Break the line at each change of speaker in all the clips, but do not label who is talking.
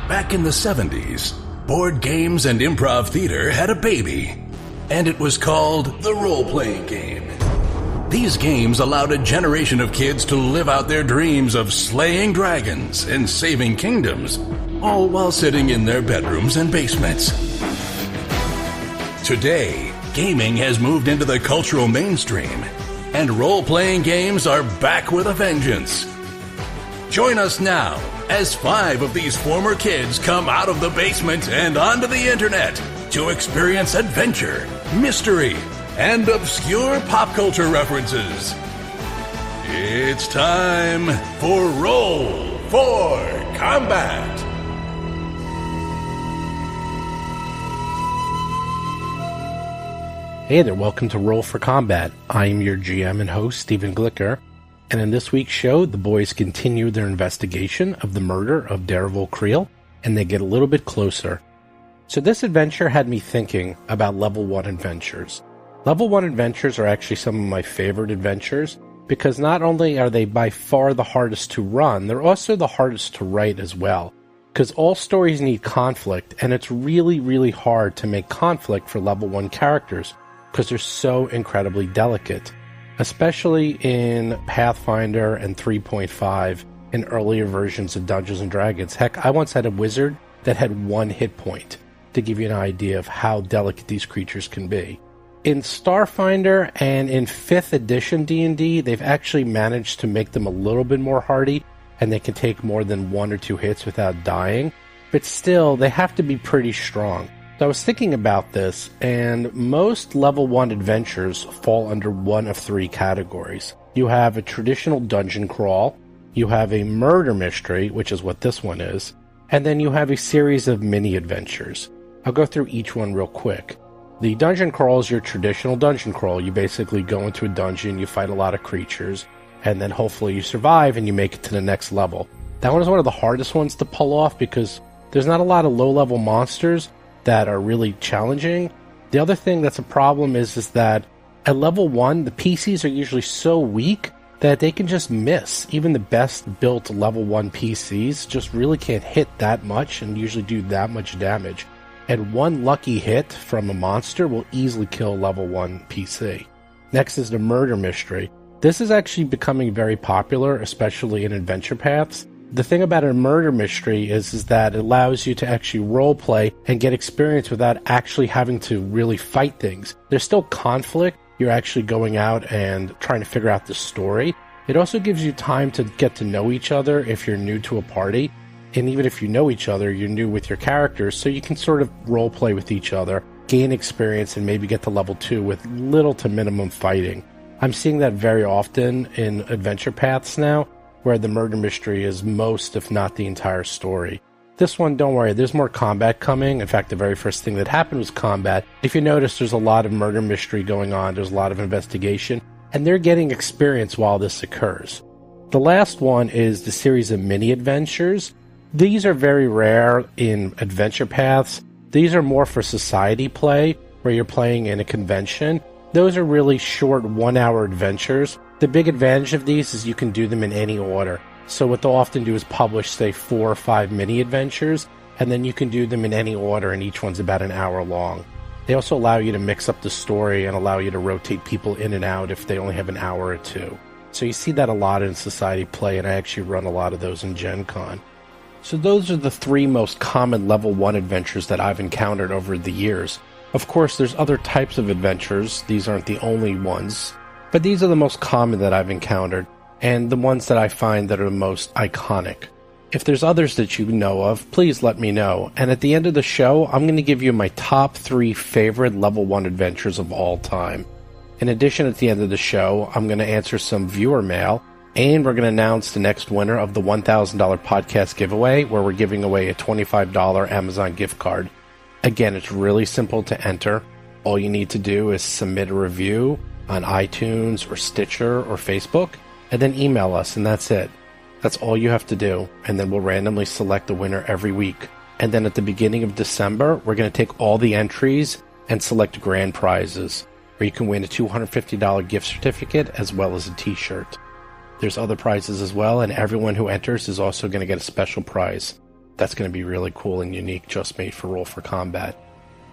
Back in the 70s, board games and improv theater had a baby, and it was called the role-playing game. These games allowed a generation of kids to live out their dreams of slaying dragons and saving kingdoms, all while sitting in their bedrooms and basements. Today, gaming has moved into the cultural mainstream, and role-playing games are back with a vengeance. Join us now as 5 of these former kids come out of the basement and onto the internet to experience adventure, mystery, and obscure pop culture references. It's time for Roll for Combat!
Hey there, welcome to Roll for Combat. I am your GM and host, Stephen Glicker, and in this week's show, the boys continue their investigation of the murder of Dareville Creel, and they get a little bit closer. So this adventure had me thinking about Level 1 adventures. Level 1 adventures are actually some of my favorite adventures, because not only are they by far the hardest to run, they're also the hardest to write as well. Because all stories need conflict, and it's really, really hard to make conflict for Level 1 characters, because they're so incredibly delicate, especially in Pathfinder and 3.5 and earlier versions of Dungeons & Dragons. Heck, I once had a wizard that had 1 hit point, to give you an idea of how delicate these creatures can be. In Starfinder and in 5th edition D&D, they've actually managed to make them a little bit more hardy, and they can take more than 1 or 2 hits without dying, but still, they have to be pretty strong. So I was thinking about this, and most Level 1 adventures fall under one of 3 categories. You have a traditional dungeon crawl, you have a murder mystery, which is what this one is, and then you have a series of mini-adventures. I'll go through each one real quick. The dungeon crawl is your traditional dungeon crawl. You basically go into a dungeon, you fight a lot of creatures, and then hopefully you survive and you make it to the next level. That one is one of the hardest ones to pull off because there's not a lot of low-level monsters that are really challenging. The other thing that's a problem is that at level 1, the PCs are usually so weak that they can just miss. Even the best built level 1 PCs just really can't hit that much and usually do that much damage. And 1 lucky hit from a monster will easily kill level 1 PC. Next is the murder mystery. This is actually becoming very popular, especially in adventure paths. The thing about a murder mystery is that it allows you to actually roleplay and get experience without actually having to really fight things. There's still conflict. You're actually going out and trying to figure out the story. It also gives you time to get to know each other if you're new to a party. And even if you know each other, you're new with your characters, so you can sort of roleplay with each other, gain experience, and maybe get to level 2 with little to minimum fighting. I'm seeing that very often in adventure paths now, where the murder mystery is most, if not the entire story. This one, don't worry, there's more combat coming. In fact, the very first thing that happened was combat. If you notice, there's a lot of murder mystery going on, there's a lot of investigation, and they're getting experience while this occurs. The last one is the series of mini-adventures. These are very rare in adventure paths. These are more for society play, where you're playing in a convention. Those are really short 1-hour adventures. The big advantage of these is you can do them in any order. So what they'll often do is publish, say, 4 or 5 mini-adventures, and then you can do them in any order, and each one's about an hour long. They also allow you to mix up the story and allow you to rotate people in and out if they only have an hour or 2. So you see that a lot in society play, and I actually run a lot of those in Gen Con. So those are the 3 most common level 1 adventures that I've encountered over the years. Of course, there's other types of adventures. These aren't the only ones. But these are the most common that I've encountered, and the ones that I find that are the most iconic. If there's others that you know of, please let me know. And at the end of the show, I'm going to give you my top 3 favorite level 1 adventures of all time. In addition, at the end of the show, I'm going to answer some viewer mail, and we're going to announce the next winner of the $1,000 podcast giveaway, where we're giving away a $25 Amazon gift card. Again, it's really simple to enter. All you need to do is submit a review on iTunes or Stitcher or Facebook, and then email us, and that's it. That's all you have to do, and then we'll randomly select a winner every week. And then at the beginning of December, we're going to take all the entries and select grand prizes, where you can win a $250 gift certificate as well as a t-shirt. There's other prizes as well, and everyone who enters is also going to get a special prize. That's going to be really cool and unique, just made for Roll for Combat.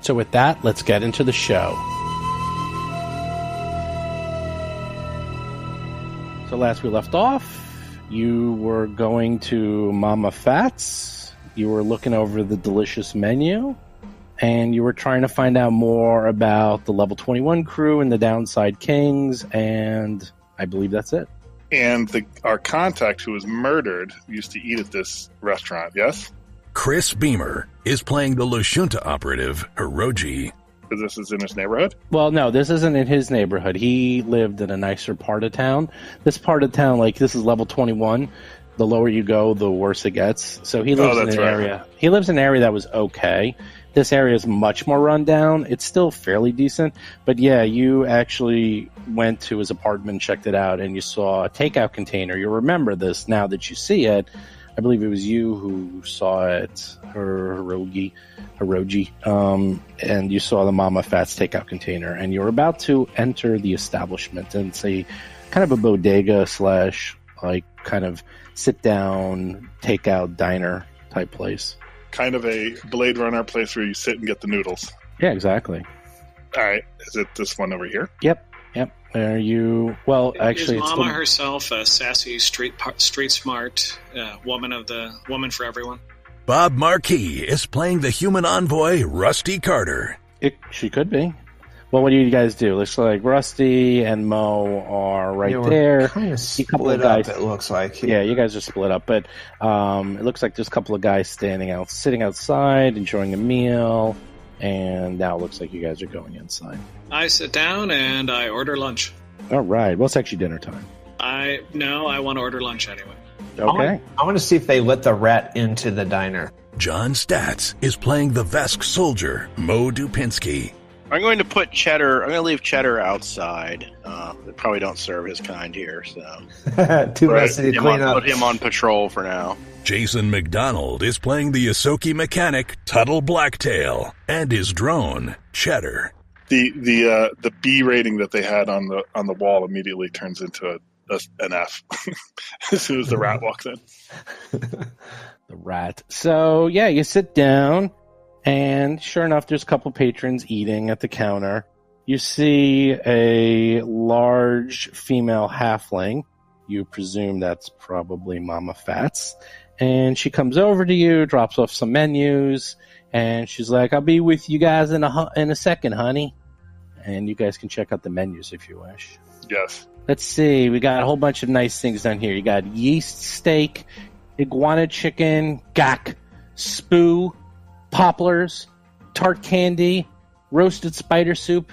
So with that, let's get into the show. So last we left off, you were going to Mama Fats. You were looking over the delicious menu, and you were trying to find out more about the Level 21 crew and the Downside Kings, and I believe that's it.
And our contact who was murdered used to eat at this restaurant, yes?
Chris Beamer is playing the Lashunta operative, Hiroji.
Because this is in his neighborhood?
Well, no, this isn't in his neighborhood. He lived in a nicer part of town. This part of town, like, this is level 21. The lower you go, the worse it gets. So he lives in an area. He lives in an area that was okay. This area is much more run down. It's still fairly decent. But yeah, you actually went to his apartment, checked it out, and you saw a takeout container. You remember this now that you see it. I believe it was you who saw it, Hiroji, and you saw the Mama Fats takeout container, and you were about to enter the establishment, and it's a kind of a bodega slash like kind of sit down takeout diner type place.
Kind of a Blade Runner place where you sit and get the noodles.
Yeah, exactly.
All right, is it this one over here?
Yep. Are you? Well, actually,
is Mama herself a sassy, street smart woman for everyone?
Bob Marquis is playing the human envoy, Rusty Carter.
She could be. Well, what do you guys do? Looks like Rusty and Mo are right there.
Kind of split up, it looks like.
Yeah, you guys are split up, but it looks like there's a couple of guys sitting outside, enjoying a meal, and now it looks like you guys are going inside.
I sit down and I order lunch.
All right. Well, it's actually dinner time.
I want to order lunch anyway.
Okay.
I want to see if they let the rat into the diner.
John Statz is playing the Vesk soldier, Mo Dupinsky.
I'm going to leave Cheddar outside. They probably don't serve his kind here, so
Too messy to clean up.
Put him on patrol for now.
Jason McDonald is playing the Yosoki mechanic, Tuttle Blacktail, and his drone, Cheddar.
The B rating that they had on the wall immediately turns into an F as soon as the rat walks in.
The rat. So yeah, you sit down, and sure enough, there's a couple patrons eating at the counter. You see a large female halfling. You presume that's probably Mama Fats. And she comes over to you, drops off some menus, and she's like, "I'll be with you guys in a second, honey." And you guys can check out the menus if you wish.
Yes.
Let's see. We got a whole bunch of nice things down here. You got yeast steak, iguana chicken, gak, spoo, poplars, tart candy, roasted spider soup,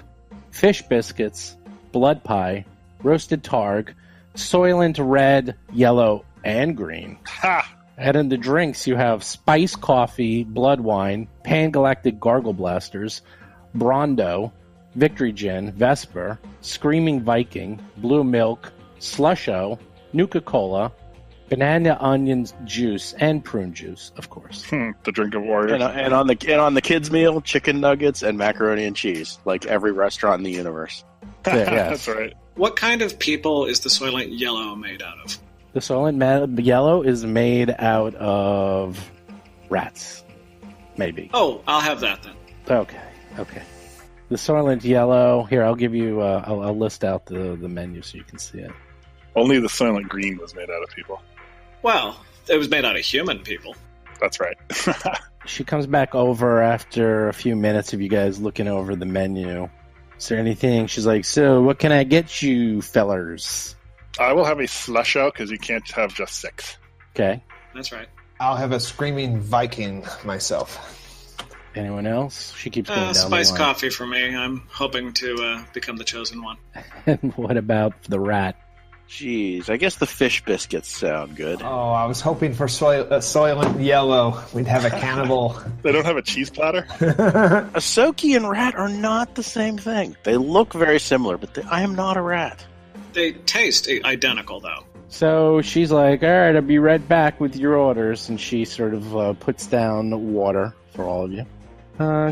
fish biscuits, blood pie, roasted targ, Soylent red, yellow, and green.
Ha!
And in the drinks, you have spice coffee, blood wine, pan-galactic gargle blasters, Brondo, Victory Gin, Vesper, Screaming Viking, Blue Milk, Slusho, Nuka-Cola, banana onion juice, and prune juice, of course.
The drink of warriors.
And on the kids' meal, chicken nuggets and macaroni and cheese, like every restaurant in the universe.
Yeah, yes.
That's right.
What kind of people is the Soylent Yellow made out of?
The Soylent Yellow is made out of rats. Maybe.
Oh, I'll have that then.
Okay. The Soylent Yellow, here, I'll give you, I'll list out the menu so you can see it.
Only the Soylent Green was made out of people.
Well, it was made out of human people.
That's right.
She comes back over after a few minutes of you guys looking over the menu. Is there anything? She's like, "So, what can I get you, fellers?"
I will have a slush out because you can't have just 6.
Okay.
That's right.
I'll have a Screaming Viking myself.
Anyone else? She keeps going down
Spice
the line.
coffee for me. I'm hoping to become the chosen one.
And what about the rat?
Jeez, I guess the fish biscuits sound good.
Oh, I was hoping for Soylent Yellow. We'd have a cannibal.
They don't have a cheese platter?
A Soki and rat are not the same thing. They look very similar, but I am not a rat.
They taste identical, though.
So she's like, "All right, I'll be right back with your orders." And she sort of puts down water for all of you.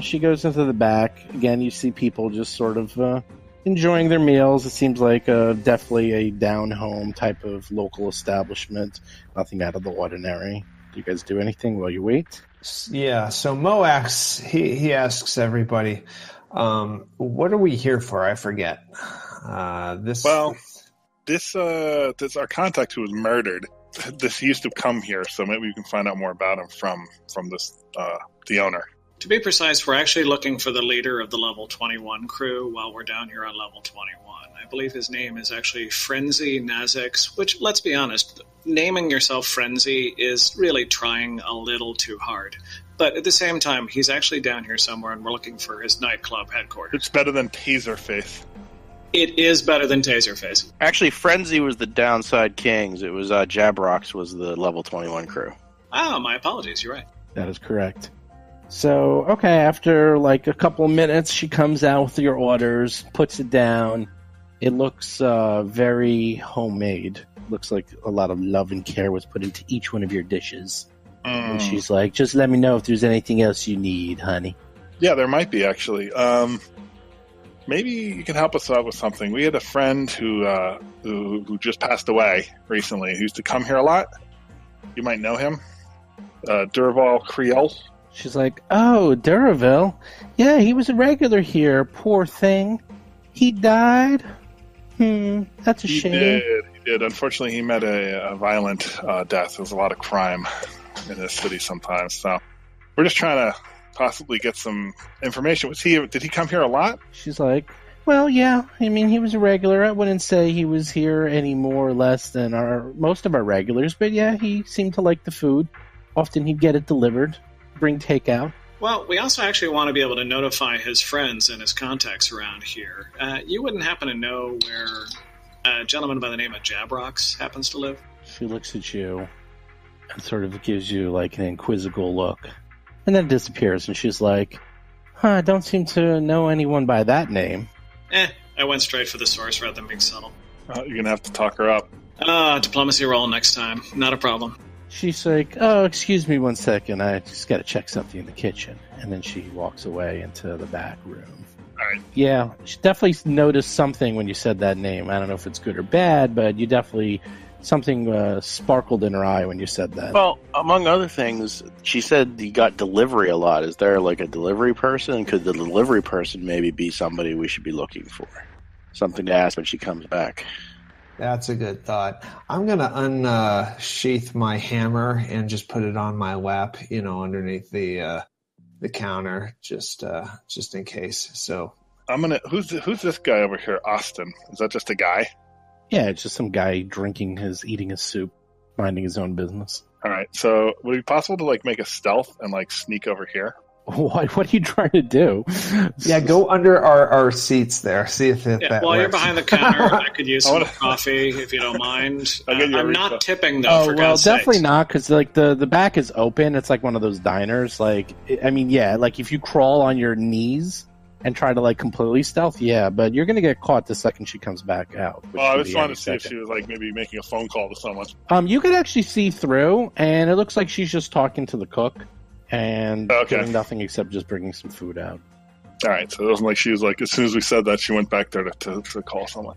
She goes into the back. Again, you see people just sort of enjoying their meals. It seems like definitely a down-home type of local establishment. Nothing out of the ordinary. Do you guys do anything while you wait?
Yeah, so Moax, he asks everybody, what are we here for? I forget. This
our contact who was murdered. This used to come here, so maybe we can find out more about him from this the owner.
To be precise, we're actually looking for the leader of the level 21 crew while we're down here on level 21. I believe his name is actually Frenzy Nazix, which, let's be honest, naming yourself Frenzy is really trying a little too hard. But at the same time, he's actually down here somewhere, and we're looking for his nightclub headquarters.
It's better than Taserface.
It is better than Taserface.
Actually, Frenzy was the Downside Kings. It was Jabrox was the level 21 crew.
Oh, my apologies. You're right.
That is correct. So, okay, after like a couple of minutes, she comes out with your orders, puts it down. It looks very homemade. Looks like a lot of love and care was put into each one of your dishes. And she's like, just let me know if there's anything else you need, honey.
Yeah, there might be, actually. Maybe you can help us out with something. We had a friend who just passed away recently. He used to come here a lot. You might know him. Durval Creole.
She's like, oh, Duravel. Yeah, he was a regular here. Poor thing. He died. That's a shame.
He did. Unfortunately, he met a violent death. There's a lot of crime in this city sometimes. So we're just trying to possibly get some information. Did he come here a lot?
She's like, well, yeah. I mean, he was a regular. I wouldn't say he was here any more or less than most of our regulars. But yeah, he seemed to like the food. Often he'd get it delivered, bring takeout.
Well, we also actually want to be able to notify his friends and his contacts around here. You wouldn't happen to know where a gentleman by the name of Jabrox happens to live?
She looks at you and sort of gives you like an inquisitive look. And then disappears, and she's like, I don't seem to know anyone by that name.
I went straight for the source rather than being subtle.
You're going to have to talk her up.
Diplomacy roll next time. Not a problem.
She's like, oh, excuse me 1 second. I just got to check something in the kitchen. And then she walks away into the back room.
All right.
Yeah, she definitely noticed something when you said that name. I don't know if it's good or bad, but you definitely... Something sparkled in her eye when you said that.
Well, among other things, she said you got delivery a lot. Is there like a delivery person? Could the delivery person maybe be somebody we should be looking for? Something to ask when she comes back.
That's a good thought. I'm going to unsheath my hammer and just put it on my lap, underneath the counter, just in case. So
I'm gonna. Who's this guy over here? Austin. Is that just a guy?
Yeah, it's just some guy eating his soup, minding his own business.
All right. So would it be possible to make a stealth and sneak over here?
What are you trying to do?
Yeah, go under our seats there. See if that
while
works.
You're behind the counter, I could use some coffee if you don't mind. I'm not tipping though. For God's
definitely
sakes.
not, because the back is open. It's like one of those diners. If you crawl on your knees and try to completely stealth, yeah, but you're gonna get caught the second she comes back out.
I just wanted to see if she was maybe making a phone call to someone.
You could actually see through, and it looks like she's just talking to the cook and doing nothing except just bringing some food out.
All right, so it wasn't like she was as soon as we said that, she went back there to call someone.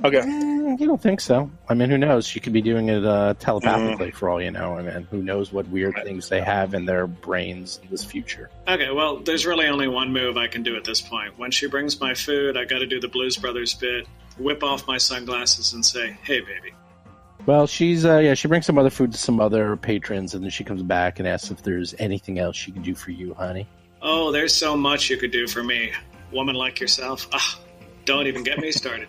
Okay.
You don't think so? I mean, who knows? She could be doing it telepathically for all you know. I mean, who knows what weird things they have in their brains in this future.
Okay, well, there's really only one move I can do at this point. When she brings my food, I got to do the Blues Brothers bit, whip off my sunglasses and say, hey, baby.
Well, she brings some other food to some other patrons, and then she comes back and asks if there's anything else she can do for you, honey.
Oh, there's so much you could do for me. Woman like yourself. Don't even get me started.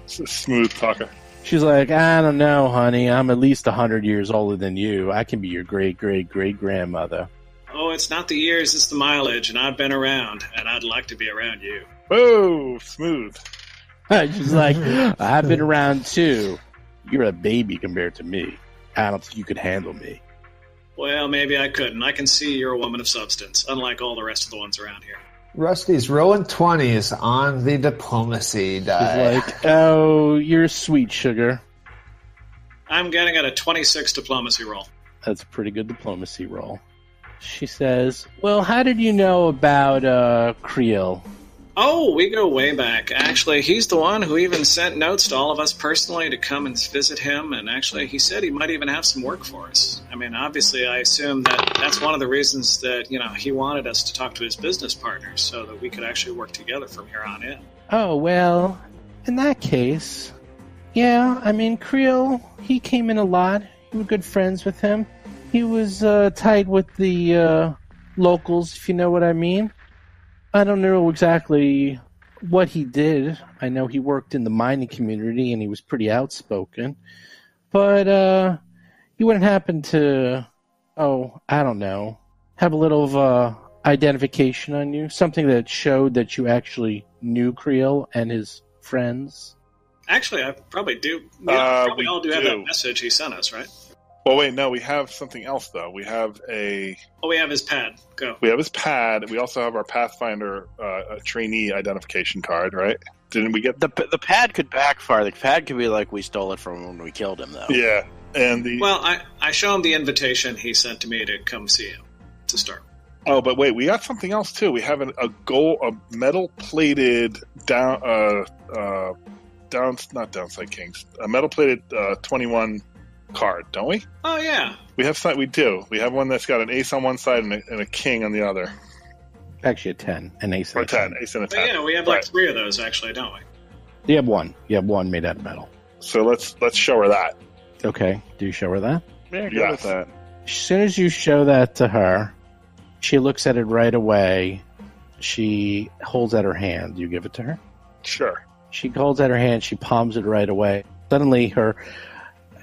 It's a smooth talker.
She's like, I don't know, honey. I'm at least 100 years older than you. I can be your great-great-great-grandmother.
Oh, it's not the years, it's the mileage, and I've been around, and I'd like to be around you.
Whoa, smooth.
She's like, I've been around too. You're a baby compared to me. I don't think you could handle me.
Well, maybe I couldn't. I can see you're a woman of substance, unlike all the rest of the ones around here.
Rusty's rolling 20s on the diplomacy die.
She's like, oh, you're sweet, sugar.
I'm getting at a 26 diplomacy roll.
That's a pretty good diplomacy roll. She says, well, how did you know about Creel?
Oh, we go way back. Actually, he's the one who even sent notes to all of us personally to come and visit him, and actually he said he might even have some work for us. I mean, obviously, I assume that that's one of the reasons that, he wanted us to talk to his business partners so that we could actually work together from here on in.
Oh, well, in that case, yeah, I mean, Creel, he came in a lot. We were good friends with him. He was tight with the locals, if you know what I mean. I don't know exactly what he did. I know he worked in the mining community and he was pretty outspoken. But he wouldn't happen to, I don't know, have a little of identification on you? Something that showed that you actually knew Creel and his friends?
Actually, I probably do. We all do have that message he sent us, right?
Well, wait, no, we have something else, though. We have we
have his pad. Go.
We have his pad. We also have our Pathfinder trainee identification card, right? Didn't we get...
The pad could backfire. The pad could be like we stole it from when we killed him, though.
Yeah. And
Well, I show him the invitation he sent to me to come see him, to start.
Oh, but wait, we got something else, too. We have a metal-plated not Downside Kings, a metal-plated 21... card, don't we?
Oh, yeah.
We do. We have one that's got an ace on one side and a king on the other.
Actually, a 10. An ace and
or
a 10.
Ace and a 10.
But yeah, we have like 3 of those, actually, don't we?
You have one. You have one made out of metal.
So let's show her that.
Okay. Do you show her that?
Yeah, go with that.
As soon as you show that to her, she looks at it right away. She holds out her hand. You give it to her?
Sure.
She holds out her hand. She palms it right away. Suddenly, her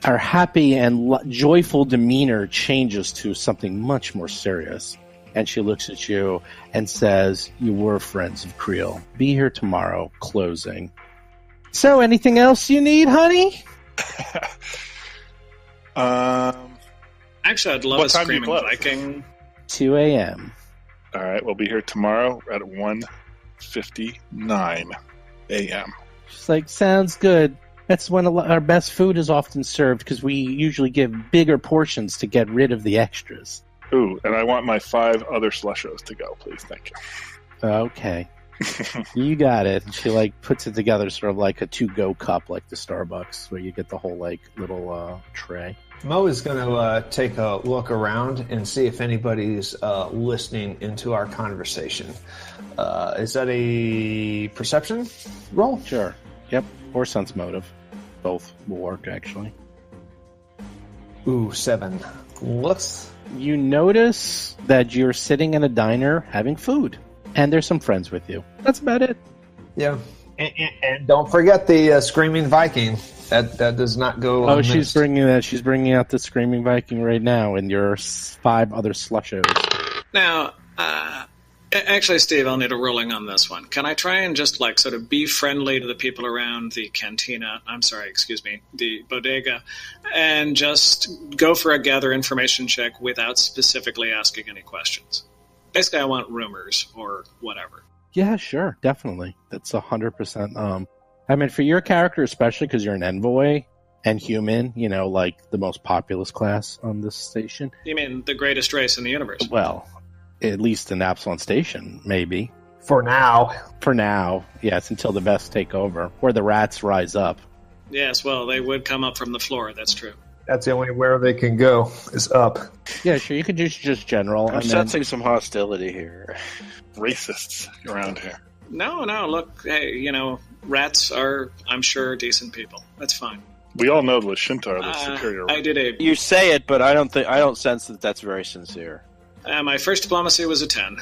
happy and joyful demeanor changes to something much more serious. And she looks at you and says, "You were friends of Creel. Be here tomorrow, closing." So, anything else you need, honey?
Actually, I'd love a Screaming Viking.
2 a.m.
All right, we'll be here tomorrow at 1:59 a.m.
She's like, "Sounds good." That's when our best food is often served because we usually give bigger portions to get rid of the extras.
Ooh, and I want my 5 other slushos to go, please. Thank you.
Okay. You got it. She puts it together sort of like a to-go cup like the Starbucks where you get the whole little tray.
Mo is going to take a look around and see if anybody's listening into our conversation. Is that a perception roll?
Sure. Yep. Or sense motive. Both will work, actually.
Ooh, 7.
You notice that you're sitting in a diner having food, and there's some friends with you. That's about it.
Yeah. And don't forget the Screaming Viking. That does not go unmissed.
She's bringing that. She's bringing out the Screaming Viking right now, and your 5 other slushos.
Now, actually, Steve, I'll need a ruling on this one. Can I try and just sort of be friendly to the people around the cantina? The bodega, and just go for a gather information check without specifically asking any questions? Basically, I want rumors or whatever.
Yeah, sure, definitely. That's 100%. I mean, for your character, especially because you're an envoy and human, the most populous class on this station.
You mean the greatest race in the universe?
Well, at least in Absalon Station, maybe.
For now.
Yes, until the best take over, or the rats rise up.
Yes, well, they would come up from the floor, that's true.
That's the only where they can go, is up.
Yeah, sure, you could just general.
I'm sensing some hostility here.
Racists around here.
No, look, hey, rats are, I'm sure, decent people. That's fine.
We all know the Shinto are the superior race.
You say it, but I don't sense that that's very sincere.
My first diplomacy was a 10.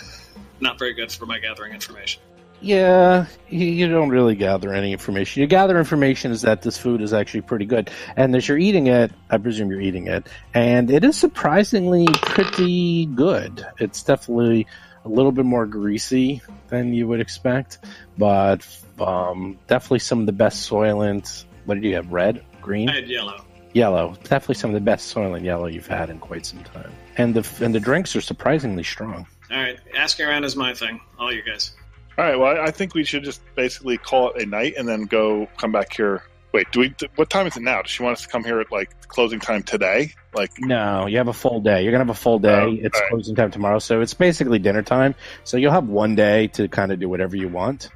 Not very good for my gathering information.
Yeah, you don't really gather any information. You gather information is that this food is actually pretty good. And as you're eating it, I presume you're eating it, and it is surprisingly pretty good. It's definitely a little bit more greasy than you would expect, but definitely some of the best Soylent. What did you have, red? Green?
I had yellow.
Yellow. Definitely some of the best Soylent yellow you've had in quite some time. And the drinks are surprisingly strong.
All right, asking around is my thing. All you guys.
All right, well, I think we should just basically call it a night and then come back here. Wait, what time is it now? Does she want us to come here at closing time today?
No, you have a full day. You're gonna have a full day. It's closing time tomorrow, so it's basically dinner time. So you'll have one day to kind of do whatever you want.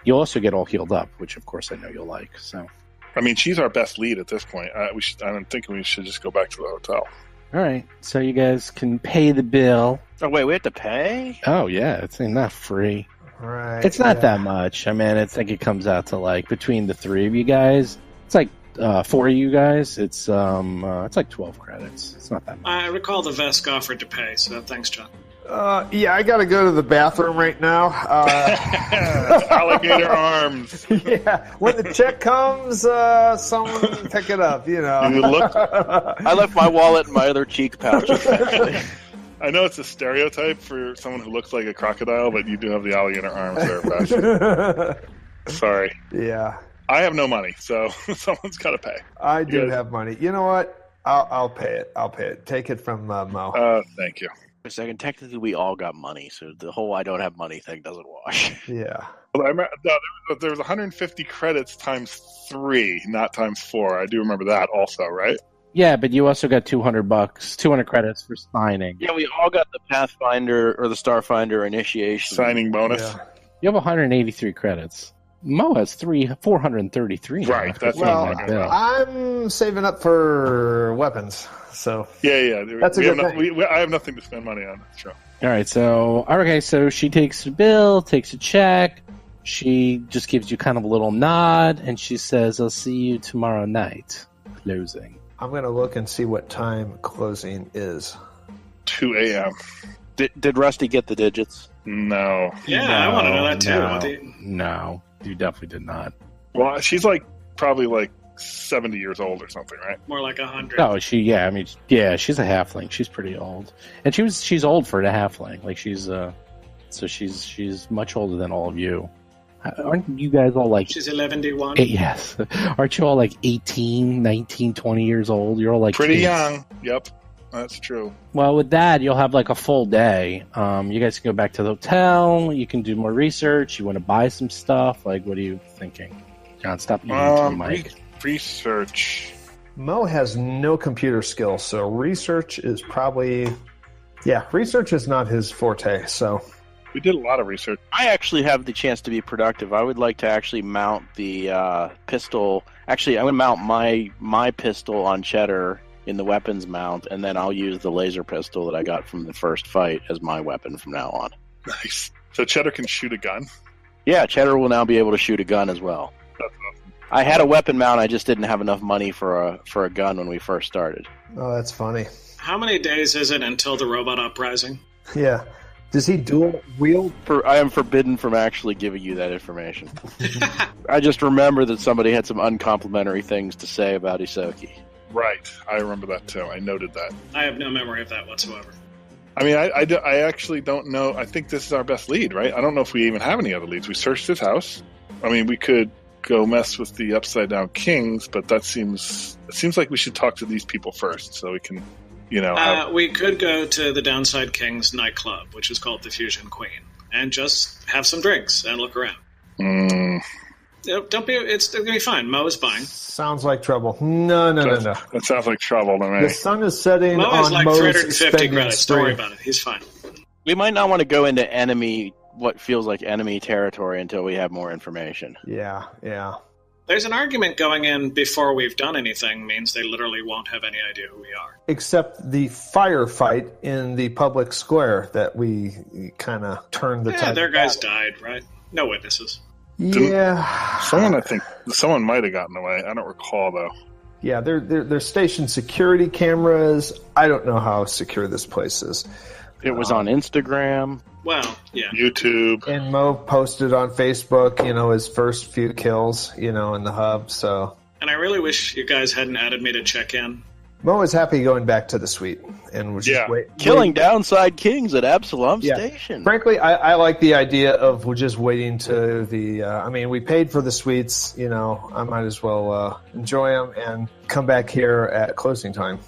You'll also get all healed up, which of course I know you'll like. So,
I mean, she's our best lead at this point. I'm thinking we should just go back to the hotel.
all right. So you guys can pay the bill.
Oh, wait, we have to pay?
Oh yeah, it's not free.
Right.
It's not that much. I mean, it's like it comes out to like between the three of you guys, it's like 4 of you guys. It's like 12 credits. It's not that much.
I recall the Vesk offered to pay, so thanks, John.
Yeah, I gotta go to the bathroom right now.
Alligator arms.
Yeah, when the check comes, someone pick it up. You know.
You look.
I left my wallet in my other cheek pouch, actually.
I know it's a stereotype for someone who looks like a crocodile, but you do have the alligator arms there, Beth. Sorry.
Yeah.
I have no money, so someone's got to pay.
I do have money. You know what? I'll pay it. I'll pay it. Take it from Mo.
Thank you.
For a second, technically we all got money, so the whole I don't have money thing doesn't wash.
Yeah.
Well, there was 150 credits times 3, not times 4. I do remember that also, right?
Yeah, but you also got $200, 200 credits for signing.
Yeah, we all got the Pathfinder or the Starfinder initiation.
Signing bonus.
Yeah.
You have 183 credits. Mo has 433. now
Right,
after
that's
paying
what
that
I'm
bill.
I'm saving up for weapons, so
Yeah.
That's a good thing.
I have nothing to spend money on. That's true.
All right, so she takes a bill, takes a check. She just gives you kind of a little nod, and she says, "I'll see you tomorrow night." Closing.
I'm gonna look and see what time closing is.
2 a.m.
Did Rusty get the digits?
No.
Yeah, I want to know that too.
No, you definitely did not.
Well, she's probably 70 years old or something, right?
More like 100.
Oh, she's a halfling. She's pretty old, and she's old for a halfling. Like she's much older than all of you. Aren't you guys all like...
She's 11D1.
Yes. Aren't you all like 18, 19, 20 years old? You're all like...
Pretty
kids.
young. Yep. That's true.
Well, with that, you'll have like a full day. You guys can go back to the hotel. You can do more research. You want to buy some stuff. Like, what are you thinking? John, stop eating to the mic.
Research.
Mo has no computer skills, so research is probably... Yeah, research is not his forte, so...
We did a lot of research.
I actually have the chance to be productive. I would like to actually mount the pistol. Actually, I'm going to mount my pistol on Cheddar in the weapons mount, and then I'll use the laser pistol that I got from the first fight as my weapon from now on.
Nice. So Cheddar can shoot a gun?
Yeah, Cheddar will now be able to shoot a gun as well.
That's awesome.
I had a weapon mount, I just didn't have enough money for a gun when we first started.
Oh, that's funny.
How many days is it until the robot uprising?
Yeah. Does he dual wield?
I am forbidden from actually giving you that information. I just remember that somebody had some uncomplimentary things to say about Isoki.
Right. I remember that too. I noted that.
I have no memory of that whatsoever.
I mean, I actually don't know. I think this is our best lead, right? I don't know if we even have any other leads. We searched his house. I mean, we could go mess with the Upside Down Kings, but it seems like we should talk to these people first so we can...
we could go to the Downside Kings nightclub, which is called the Fusion Queen, and just have some drinks and look around. It's going to be fine. Mo is buying.
Sounds like trouble. No.
That sounds like trouble to me.
The sun is setting
Mo
on
has like
Mo's
350 credits. Don't
spree.
worry about it. He's fine.
We might not want to go into what feels like enemy territory until we have more information.
Yeah.
There's an argument going in before we've done anything means they literally won't have any idea who we are.
Except the firefight in the public square that we kind of turned the tide.
Yeah, their guys died, right? No witnesses.
Yeah.
Someone might have gotten away. I don't recall, though.
Yeah, they're stationed security cameras. I don't know how secure this place is.
It was on Instagram.
Well, yeah.
YouTube.
And Mo posted on Facebook, his first few kills, in the hub, so...
And I really wish you guys hadn't added me to check in.
Mo is happy going back to the suite and was just
killing Downside Kings at Absalom Station.
Frankly, I like the idea of we're just waiting to the... we paid for the suites, I might as well enjoy them and come back here at closing time.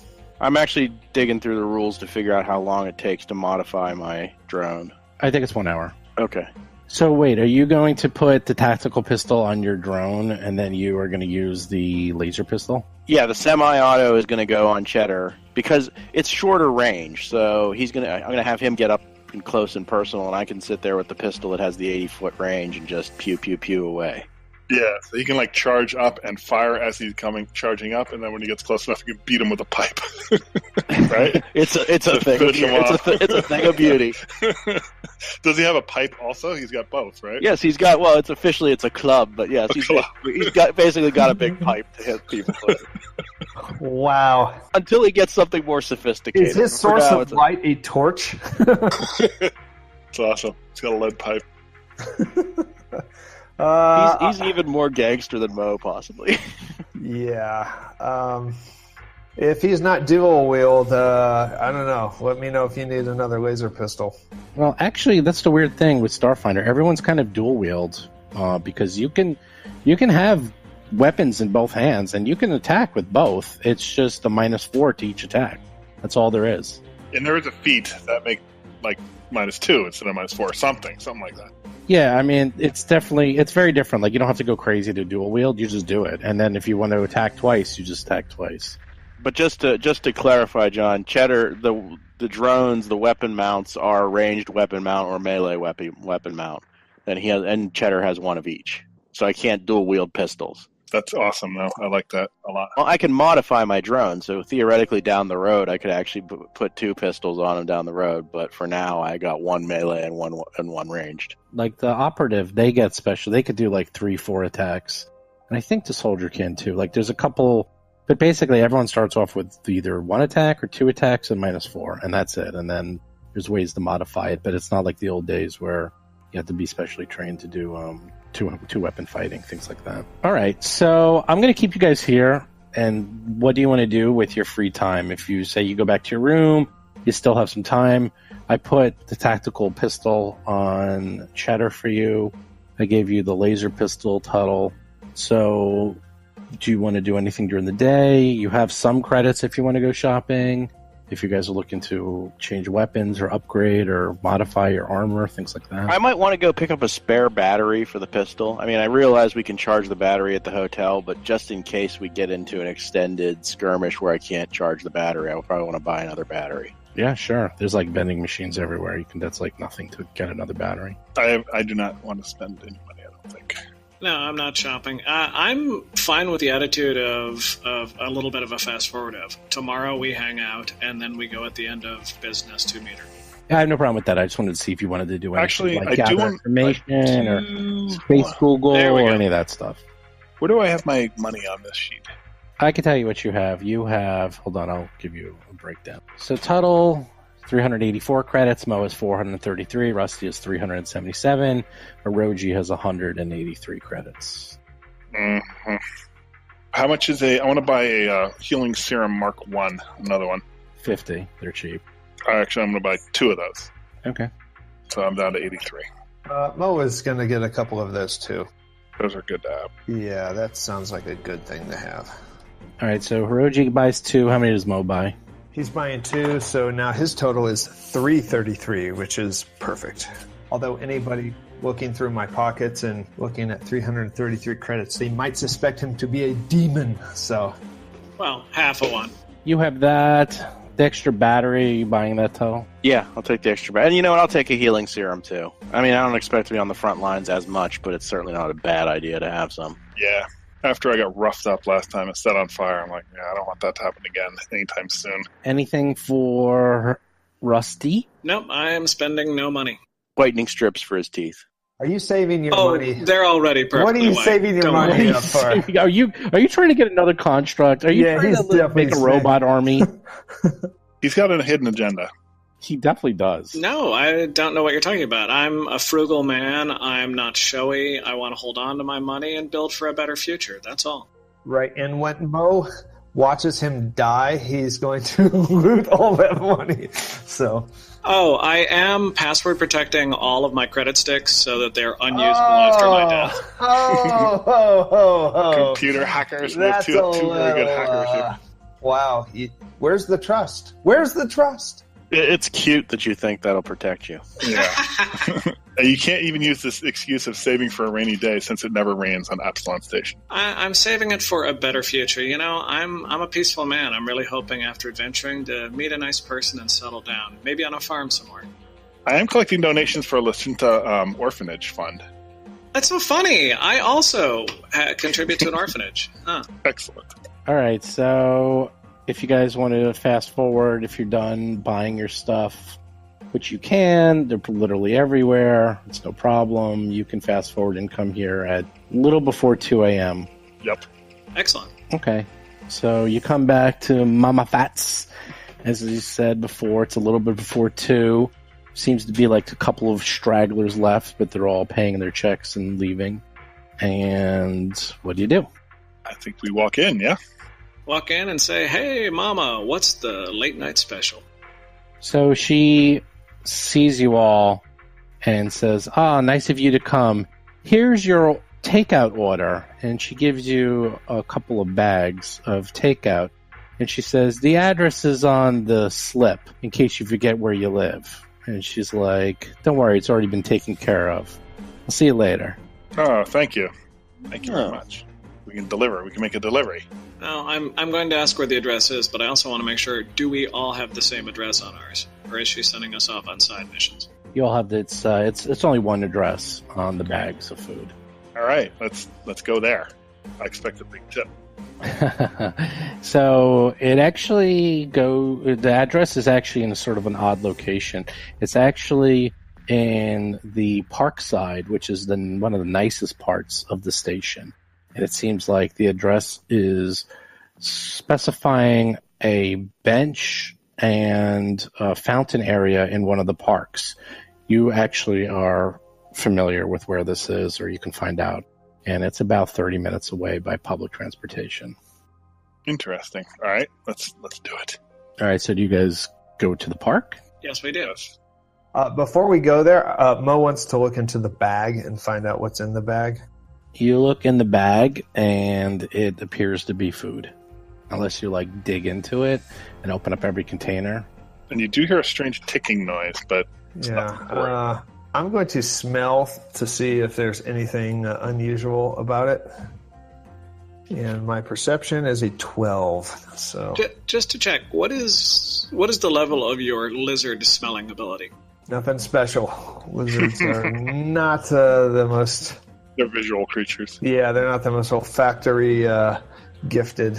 I'm actually digging through the rules to figure out how long it takes to modify my drone.
I think it's 1 hour.
Okay.
So wait, are you going to put the tactical pistol on your drone, and then you are going to use the laser pistol?
Yeah, the semi-auto is going to go on Cheddar because it's shorter range. So I'm going to have him get up and close and personal, and I can sit there with the pistol that has the 80-foot range and just pew, pew, pew away.
Yeah, so he can like charge up and fire as he's charging up, and then when he gets close enough, you can beat him with a pipe. Right?
It's a thing. It's a thing of beauty.
Does he have a pipe also? He's got both, right?
Yes, he's got. Well, it's a club, but yes, he's basically got a big pipe to hit people with.
Wow.
Until he gets something more sophisticated.
Is his source of light a torch?
It's awesome. He's got a lead pipe.
He's even more gangster than Mo, possibly.
Yeah. If he's not dual wield, I don't know. Let me know if you need another laser pistol.
Well, actually, that's the weird thing with Starfinder. Everyone's kind of dual wield because you can have weapons in both hands and you can attack with both. It's just a -4 to each attack. That's all there is.
And there is a feat that make like -2 instead of -4, something like that.
Yeah, I mean, it's very different. Like, you don't have to go crazy to dual wield. You just do it. And then if you want to attack twice, you just attack twice.
But just to clarify, John, Cheddar, the drones, the weapon mounts are ranged weapon mount or melee weapon mount. And Cheddar has one of each. So I can't dual wield pistols.
That's awesome, though. I like that a lot.
Well, I can modify my drone, so theoretically down the road I could actually put 2 pistols on them down the road. But for now, I got 1 melee and one ranged.
Like the operative, they get special. They could do like 3-4 attacks, and I think the soldier can too. Like there's a couple, but basically everyone starts off with either 1 attack or 2 attacks and -4, and that's it. And then there's ways to modify it, but it's not like the old days where you have to be specially trained to do two weapon fighting, things like that. All right, so I'm going to keep you guys here. And what do you want to do with your free time? If you say you go back to your room, you still have some time. I put the tactical pistol on Cheddar for you. I gave you the laser pistol, Tuttle. So do you want to do anything during the day? You have some credits if you want to go shopping. If you guys are looking to change weapons or upgrade or modify your armor, things like that.
I might want to go pick up a spare battery for the pistol. I mean, I realize we can charge the battery at the hotel, but just in case we get into an extended skirmish where I can't charge the battery, I would probably want to buy another battery.
Yeah, sure. There's like vending machines everywhere. That's like nothing to get another battery.
I do not want to spend any money, I don't think.
No, I'm not shopping. I'm fine with the attitude of a little bit of a fast forward of tomorrow we hang out and then we go at the end of business to meet her.
Yeah, I have no problem with that. I just wanted to see if you wanted to do anything.
Actually,
like
I
gather
do want
information or space Google or any of that stuff.
Where do I have my money on this sheet?
I can tell you what you have. You have, hold on, I'll give you a breakdown. So Tuttle, 384 credits, Mo is 433, Rusty is 377, Oroji has 183 credits.
Mm-hmm. How much is I want to buy a healing serum Mark 1, another one.
50, they're cheap.
Actually, I'm going to buy 2 of those.
Okay.
So I'm down to 83.
Mo is going to get a couple of those too.
Those are good to have.
Yeah, that sounds like a good thing to have.
All right, so Hiroji buys 2. How many does Mo buy?
He's buying 2, so now his total is 333, which is perfect. Although anybody looking through my pockets and looking at 333 credits, they might suspect him to be a demon, so...
Well, half a one.
You have that. The extra battery, are you buying that, Tuttle?
Yeah, I'll take the extra battery. And you know what, I'll take a healing serum too. I mean, I don't expect to be on the front lines as much, but it's certainly not a bad idea to have some.
Yeah. After I got roughed up last time and set on fire, I'm like, yeah, I don't want that to happen again anytime soon.
Anything for Rusty?
Nope, I am spending no money.
Whitening strips for his teeth.
Are you saving your money?
They're already perfectly
What are you
white.
saving your money up for?
Are you trying to get another construct? Are you trying to make a robot army?
He's got a hidden agenda.
He definitely does.
No, I don't know what you're talking about. I'm a frugal man. I'm not showy. I want to hold on to my money and build for a better future. That's all.
Right, and when Mo watches him die, he's going to loot all that money. So...
Oh, I am password protecting all of my credit sticks so that they're unusable after my death.
Computer hackers.
That's
we have two very good hackers here.
Wow. Where's the trust? Where's the trust?
It's cute that you think that'll protect you.
Yeah. You can't even use this excuse of saving for a rainy day since it never rains on Epsilon Station.
I'm saving it for a better future. You know, I'm a peaceful man. I'm really hoping after adventuring to meet a nice person and settle down. Maybe on a farm somewhere.
I am collecting donations for a La Cinta orphanage fund.
That's so funny. I also contribute to an orphanage. Huh.
Excellent.
All right, so if you guys want to fast forward, if you're done buying your stuff, which you can, they're literally everywhere. It's no problem. You can fast forward and come here at a little before 2 a.m.
Yep.
Excellent.
Okay, so you come back to Mama Fats. As you said before, it's a little bit before 2. Seems to be like a couple of stragglers left, but they're all paying their checks and leaving. And what do?
I think we walk in, yeah?
Walk in and say, "Hey, Mama, what's the late night special?"
So she sees you all and says, nice of you to come. Here's your takeout order. And she gives you a couple of bags of takeout. And she says, the address is on the slip in case you forget where you live. And she's like, don't worry, it's already been taken care of. I'll see you later.
Oh, thank you. Thank you very much. We can deliver. We can make a delivery.
Now, I'm going to ask where the address is, but I also want to make sure, do we all have the same address on ours? Or is she sending us off on side missions?
You all have it's only one address on the bags of food.
All right, let's go there. I expect a big tip.
So the address is actually in a sort of an odd location. It's actually in the park side, which is one of the nicest parts of the station. And it seems like the address is specifying a bench and a fountain area in one of the parks. You actually are familiar with where this is, or you can find out. And it's about 30 minutes away by public transportation.
Interesting. All right, let's do it.
All right, so do you guys go to the park?
Yes, we do.
Yes.
Before we go there, Mo wants to look into the bag and find out what's in the bag.
You look in the bag, and it appears to be food. Unless you, dig into it and open up every container.
And you do hear a strange ticking noise, but it's not boring.
I'm going to smell to see if there's anything unusual about it. And my perception is a 12. So
just to check, what is the level of your lizard smelling ability?
Nothing special. Lizards are not the most...
They're visual creatures.
Yeah, they're not the most olfactory gifted.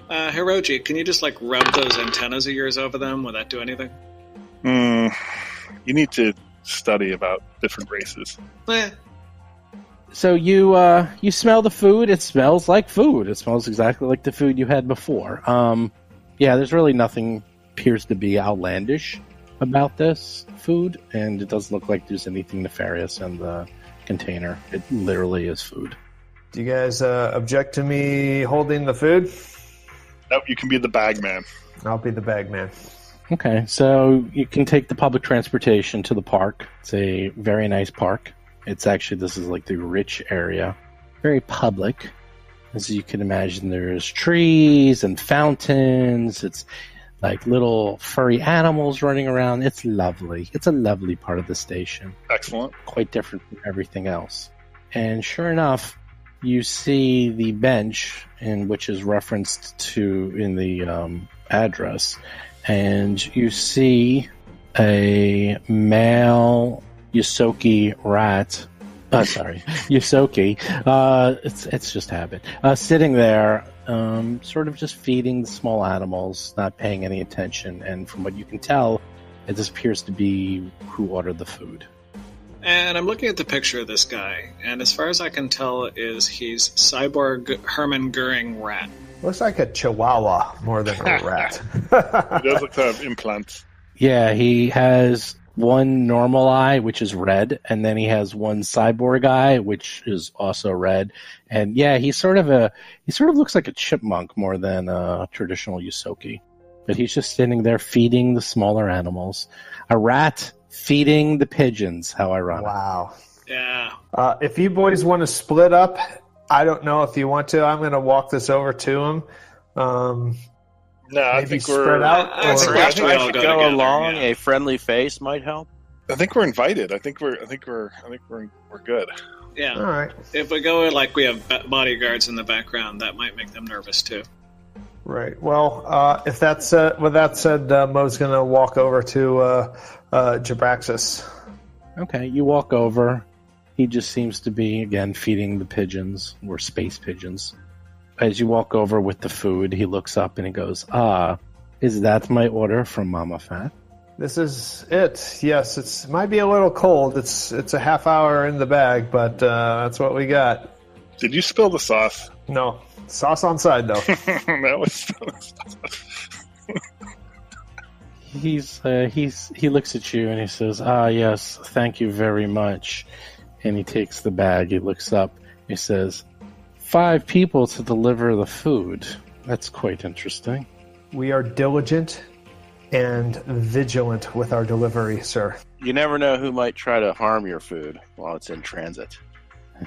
Hiroji, can you just rub those antennas of yours over them? Will that do anything?
You need to study about different races.
So you smell the food. It smells like food. It smells exactly like the food you had before. There's really nothing appears to be outlandish about this food, and it doesn't look like there's anything nefarious in the container. It literally is food.
Do you guys object to me holding the food?
Nope, you can be the bag man.
I'll be the bag man.
Okay, so you can take the public transportation to the park. It's a very nice park. This is the rich area. Very public. As you can imagine, there's trees and fountains. It's little furry animals running around. It's lovely. It's a lovely part of the station.
Excellent.
Quite different from everything else. And sure enough, you see the bench, which is referenced to in the address. And you see a male Yusoki rat. Yusoki. It's just habit. Sitting there, sort of just feeding the small animals, not paying any attention. And from what you can tell, it just appears to be who ordered the food.
And I'm looking at the picture of this guy, and as far as I can tell, he's cyborg Hermann Goering rat.
Looks like a chihuahua more than a rat.
He does look to have implants.
Yeah, he has one normal eye, which is red, and then he has one cyborg eye, which is also red. And yeah, he sort of looks like a chipmunk more than a traditional Yusoki. But he's just sitting there feeding the smaller animals. A rat feeding the pigeons. How ironic.
Wow.
Yeah.
If you boys want to split up, I don't know if you want to. I'm going to walk this over to him.
No, I think we're
spread out.
I think
I
we
should
all
go
together,
along.
yeah.
A friendly face might help.
I think we're invited. I think we're good.
Yeah.
All right.
If we go we have bodyguards in the background, that might make them nervous too.
Right. Well, if that's with that said, Mo's going to walk over to Jabraxis.
Okay, you walk over. He just seems to be, again, feeding the pigeons, or space pigeons. As you walk over with the food, he looks up and he goes, is that my order from Mama Fat?
This is it. Yes, it might be a little cold. It's a half hour in the bag, but that's what we got.
Did you spill the sauce?
No. Sauce on side, though.
That was...
He looks at you and he says, yes, thank you very much. And he takes the bag. He looks up. He says, 5 people to deliver the food. That's quite interesting.
We are diligent and vigilant with our delivery, sir.
You never know who might try to harm your food while it's in transit.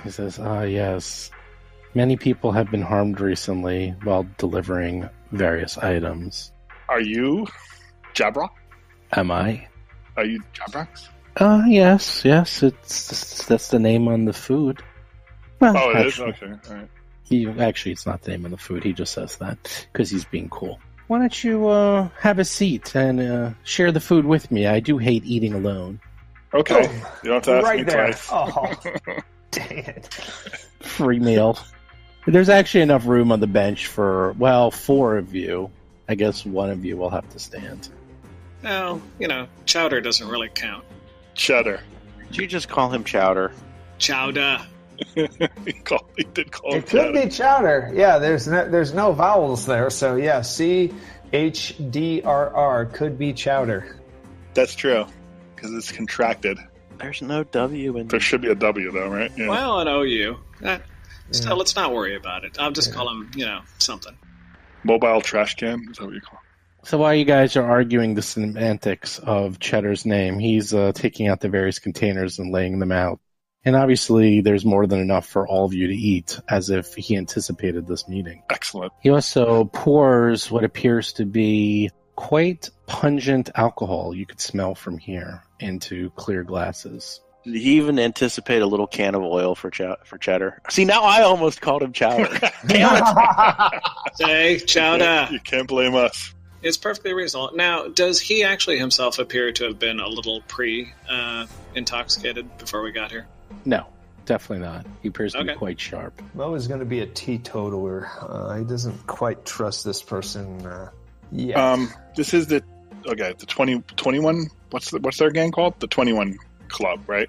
He says, yes. Many people have been harmed recently while delivering various items.
Are you Jabra?
Am I?
Are you Jabrax?
Yes. That's the name on the food. Well,
Oh, it
actually,
is? Okay, all right.
Actually, it's not the name on the food. He just says that because he's being cool. Why don't you have a seat and share the food with me? I do hate eating alone.
Okay, you don't have to ask
Right
me
there.
twice.
Oh, dang it.
Free meal. There's actually enough room on the bench for, 4 of you. I guess one of you will have to stand.
Well, chowder doesn't really count.
Cheddar.
Did you just call him Chowder?
Chowder.
He did call him
It could
Cheddar.
be chowder. Yeah, there's no vowels there, so yeah, CHDRR could be chowder.
That's true, because it's contracted.
There's no W in
There should be a W, though, right? Yeah.
Well, an OU. Still, let's not worry about it. I'll just call him, something.
Mobile trash can? Is that what you call it?
So while you guys are arguing the semantics of Cheddar's name, he's taking out the various containers and laying them out. And obviously, there's more than enough for all of you to eat, as if he anticipated this meeting.
Excellent.
He also pours what appears to be quite pungent alcohol you could smell from here into clear glasses.
Did he even anticipate a little can of oil for Cheddar? See, now I almost called him Chowder. Damn it!
Say, chowder.
You can't blame us.
It's perfectly reasonable. Now, does he actually himself appear to have been a little intoxicated before we got here?
No, definitely not. He appears to be
Okay.
quite sharp.
Mo is going to be a teetotaler. He doesn't quite trust this person yet.
This is the 21. What's their gang called? The 21 Club, right?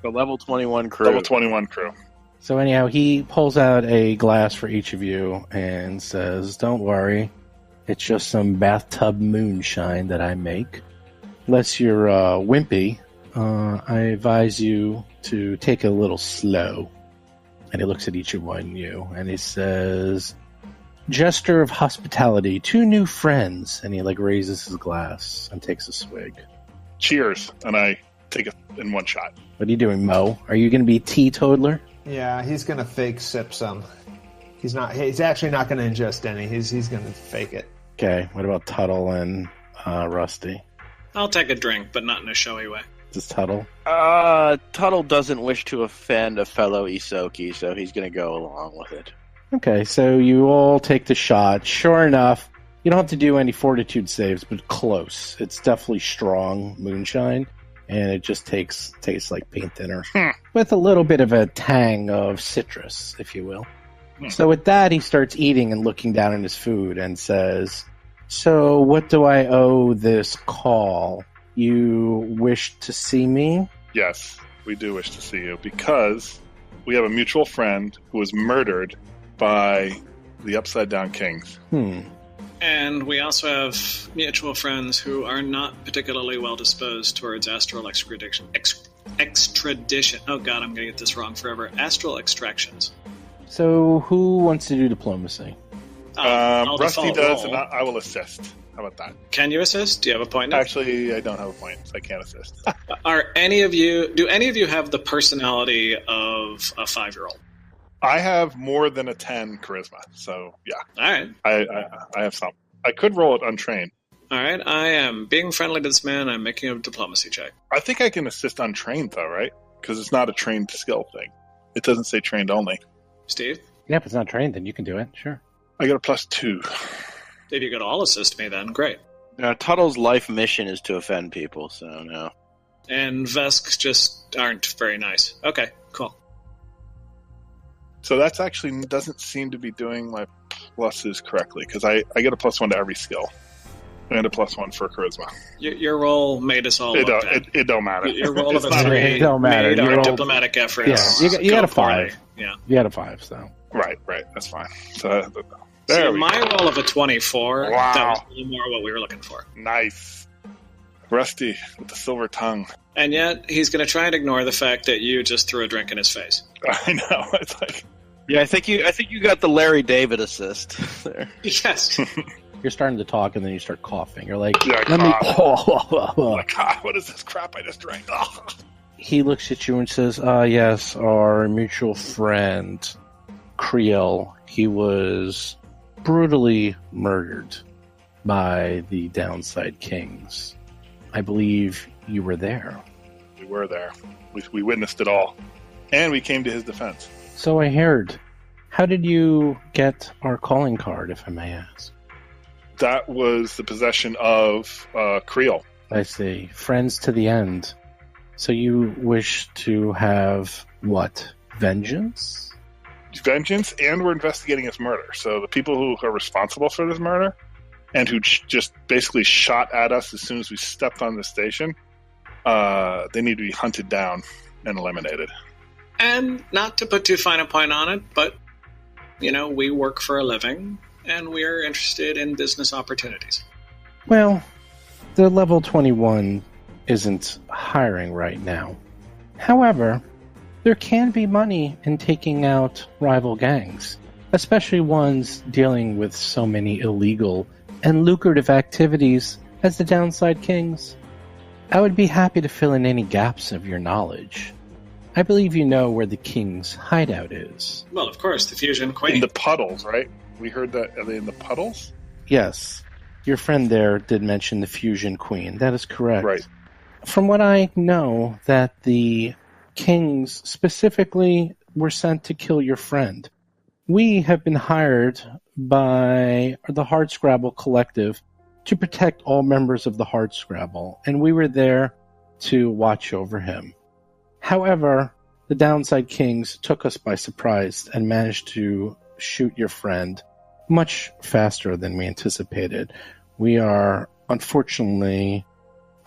The level 21 crew.
Level 21 crew.
So anyhow, he pulls out a glass for each of you and says, don't worry, it's just some bathtub moonshine that I make. Unless you're wimpy, I advise you to take it a little slow. And he looks at each of you and he says, gesture of hospitality, 2 new friends. And he raises his glass and takes a swig.
Cheers. And I take it in one shot.
What are you doing, Mo? Are you going to be teetotaler?
Yeah, he's going to fake sip some. He's actually not going to ingest any. He's going to fake it.
Okay, what about Tuttle and Rusty?
I'll take a drink, but not in a showy way.
Just Tuttle?
Tuttle doesn't wish to offend a fellow Isoki, so he's going to go along with it.
Okay, so you all take the shot. Sure enough, you don't have to do any fortitude saves, but close. It's definitely strong moonshine, and it just tastes like paint thinner. With a little bit of a tang of citrus, if you will. So with that, he starts eating and looking down at his food and says, so what do I owe this call? You wish to see me?
Yes, we do wish to see you because we have a mutual friend who was murdered by the Upside Down Kings.
And we also have mutual friends who are not particularly well disposed towards astral extradition. Oh god, I'm going to get this wrong forever. Astral extractions.
So who wants to do diplomacy?
I'll
Rusty
default
does,
roll.
and I will assist. How about that?
Can you assist? Do you have a point?
Actually, I don't have a point, so I can't assist.
Do any of you have the personality of a 5-year-old?
I have more than a 10 charisma, so yeah.
All right.
I have some. I could roll it untrained.
All right. I am being friendly to this man. I'm making a diplomacy check.
I think I can assist untrained, though, right? Because it's not a trained skill thing. It doesn't say trained only.
Steve?
Yeah, if it's not trained, then you can do it. Sure.
I got a +2.
If you could all assist me, then great.
Tuttle's life mission is to offend people, so no.
And Vesk just aren't very nice. Okay, cool.
So that's actually doesn't seem to be doing my pluses correctly, because I get a +1 to every skill. And a +1 for charisma.
Your roll made us all look bad.
It don't matter.
Your roll of a
It's not
3
it don't matter.
made
Your
our
roll-
diplomatic efforts.
Yeah, you got a 5.
poorly. Yeah.
You had a 5, so.
Right, that's fine. So
So
there we
my
go.
roll of a 24,
Wow.
that was a little more what we were looking for.
Nice. Rusty with the silver tongue.
And yet, he's going to try and ignore the fact that you just threw a drink in his face.
I know. It's like,
Yeah, I think you got the Larry David assist there.
Yes.
You're starting to talk, and then you start coughing. You're like,
Yeah,
let me...
like, God, what is this crap I just drank? Oh.
He looks at you and says, yes, our mutual friend, Creel, he was brutally murdered by the Downside Kings. I believe you were there.
We were there. We witnessed it all. And we came to his defense.
So I heard. How did you get our calling card, if I may ask?
That was the possession of Creel.
I see. Friends to the end. So you wish to have, what, vengeance?
Vengeance, and we're investigating his murder. So the people who are responsible for this murder and who just basically shot at us as soon as we stepped on the station, they need to be hunted down and eliminated.
And not to put too fine a point on it, but, we work for a living, and we're interested in business opportunities.
Well, the level 21 isn't hiring right now. However, there can be money in taking out rival gangs, especially ones dealing with so many illegal and lucrative activities as the Downside Kings. I would be happy to fill in any gaps of your knowledge. I believe you know where the King's hideout is.
Well, of course, the Fusion Queen.
In the puddles, right? We heard that. Are they in the puddles?
Yes, your friend there did mention the Fusion Queen. That is correct.
Right.
From what I know, that the Kings specifically were sent to kill your friend. We have been hired by the Hardscrabble Collective to protect all members of the Hardscrabble, and we were there to watch over him. However, the Downside Kings took us by surprise and managed to shoot your friend much faster than we anticipated. We are, unfortunately,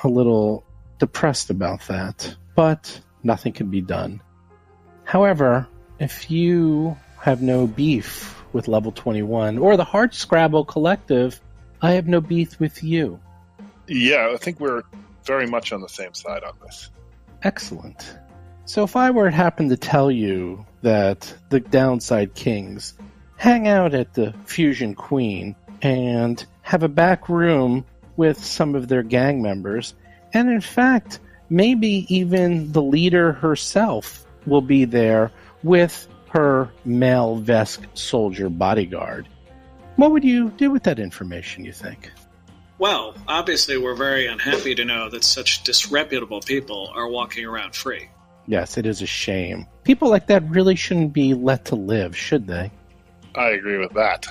a little depressed about that, but nothing can be done. However, if you have no beef with level 21 or the Hardscrabble Collective, I have no beef with you.
Yeah, I think we're very much on the same side on this.
Excellent. So if I were to happen to tell you that the Downside Kings hang out at the Fusion Queen and have a back room with some of their gang members, and in fact, maybe even the leader herself will be there with her male Vesk soldier bodyguard, what would you do with that information, you think?
Well, obviously we're very unhappy to know that such disreputable people are walking around free.
Yes, it is a shame. People like that really shouldn't be let to live, should they?
I agree with that.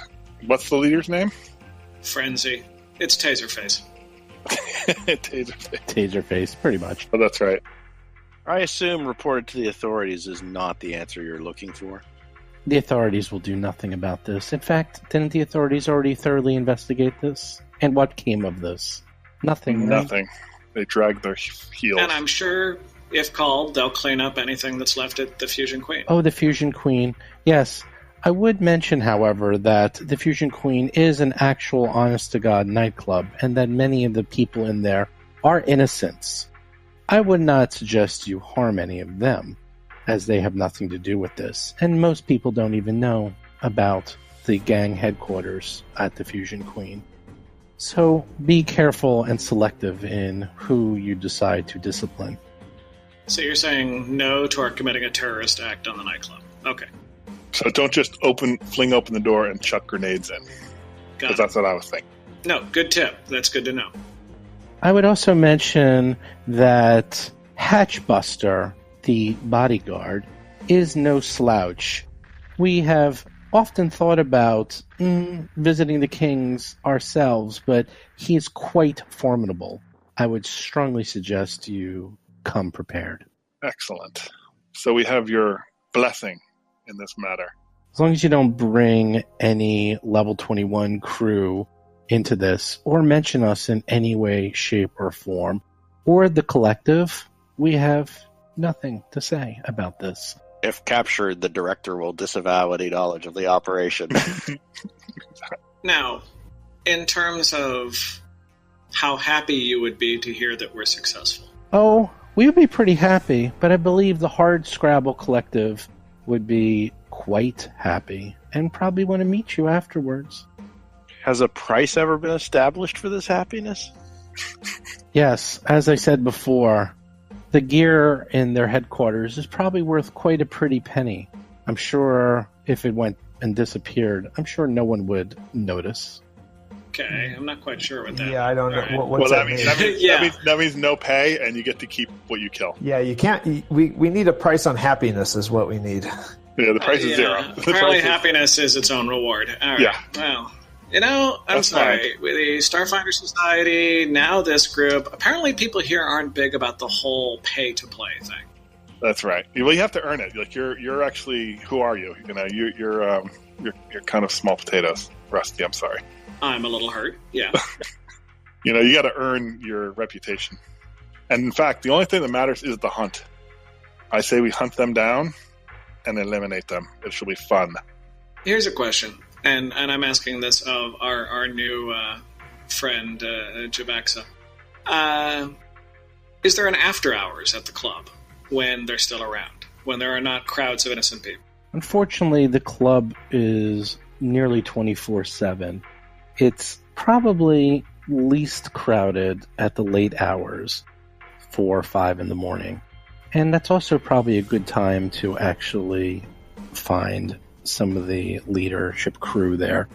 What's the leader's name?
Frenzy. It's Taserface.
Taserface.
Taserface, pretty much.
Oh, that's right.
I assume reported to the authorities is not the answer you're looking for.
The authorities will do nothing about this. In fact, didn't the authorities already thoroughly investigate this? And what came of this? Nothing. Right?
Nothing. They dragged their heels.
And I'm sure, if called, they'll clean up anything that's left at the Fusion Queen.
Oh, the Fusion Queen. Yes. I would mention, however, that the Fusion Queen is an actual honest-to-God nightclub, and that many of the people in there are innocents. I would not suggest you harm any of them, as they have nothing to do with this, and most people don't even know about the gang headquarters at the Fusion Queen. So be careful and selective in who you decide to discipline.
So you're saying no to our committing a terrorist act on the nightclub. Okay.
So don't just fling open the door and chuck grenades in.
Got
Because
it.
that's what I was thinking.
No, good tip. That's good to know.
I would also mention that Hatchbuster, the bodyguard, is no slouch. We have often thought about visiting the kings ourselves, but he is quite formidable. I would strongly suggest you come prepared.
Excellent. So we have your blessing in this matter.
As long as you don't bring any level 21 crew into this, or mention us in any way, shape, or form, or the collective, we have nothing to say about this.
If captured, the director will disavow any knowledge of the operation.
Now, in terms of how happy you would be to hear that we're successful.
Oh, we would be pretty happy, but I believe the Hard Scrabble Collective would be quite happy and probably want to meet you afterwards.
Has a price ever been established for this happiness?
Yes, as I said before, the gear in their headquarters is probably worth quite a pretty penny. I'm sure if it went and disappeared, I'm sure no one would notice.
Okay, I'm not quite sure what that.
Yeah, I don't know.
Right.
What's that mean?
That means no pay, and you get to keep what you kill.
Yeah, you can't. We need a price on happiness, is what we need.
Yeah, the price is zero.
Apparently, happiness is its own reward. All right. Yeah. Well, I'm sorry. With the Starfinder Society, now this group, apparently people here aren't big about the whole pay-to-play thing.
That's right. Well, you have to earn it. Like you're actually, who are you? You know, you're kind of small potatoes, Rusty. I'm sorry.
I'm a little hurt. Yeah.
You know, you got to earn your reputation. And in fact, the only thing that matters is the hunt. I say we hunt them down and eliminate them. It should be fun.
Here's a question. And I'm asking this of our new friend, Jabexa. Is there an after hours at the club when they're still around, when there are not crowds of innocent people?
Unfortunately, the club is nearly 24/7. It's probably least crowded at the late hours, 4 or 5 in the morning. And that's also probably a good time to actually find some of the leadership crew there.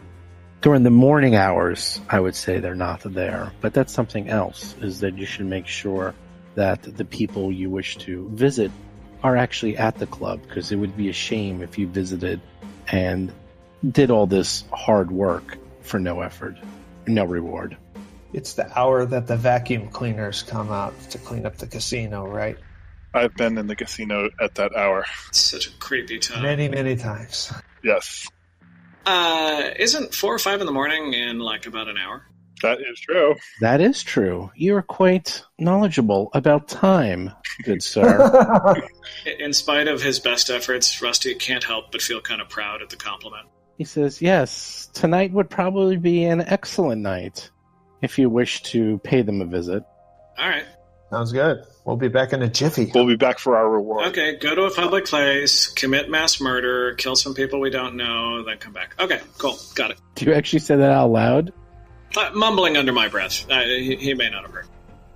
During the morning hours, I would say they're not there, but that's something else, is that you should make sure that the people you wish to visit are actually at the club, because it would be a shame if you visited and did all this hard work for no effort, no reward.
It's the hour that the vacuum cleaners come out to clean up the casino, right?
I've been in the casino at that hour.
It's such a creepy time.
Many, many times.
Yes.
Isn't 4 or 5 in the morning in like about an hour?
That is true.
That is true. You are quite knowledgeable about time, good sir.
In spite of his best efforts, Rusty can't help but feel kind of proud at the compliment.
He says, yes, tonight would probably be an excellent night if you wish to pay them a visit.
All right.
Sounds good. We'll be back in a jiffy.
We'll be back for our reward.
Okay, go to a public place, commit mass murder, kill some people we don't know, then come back. Okay, cool. Got it.
Do you actually say that out loud?
Mumbling under my breath. He may not have heard.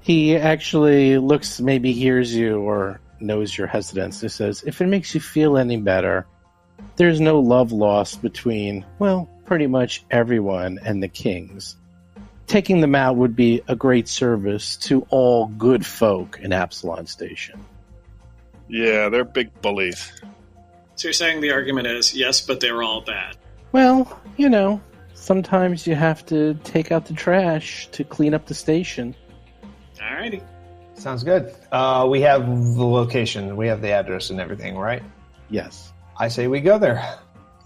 He actually looks, maybe hears you or knows your hesitance. He says, if it makes you feel any better, there's no love lost between, well, pretty much everyone and the kings. Taking them out would be a great service to all good folk in Absalon Station.
Yeah, they're big bullies.
So you're saying the argument is, yes, but they're all bad.
Well, you know, sometimes you have to take out the trash to clean up the station.
Alrighty.
Sounds good. We have the location, we have the address and everything, right?
Yes.
I say we go there.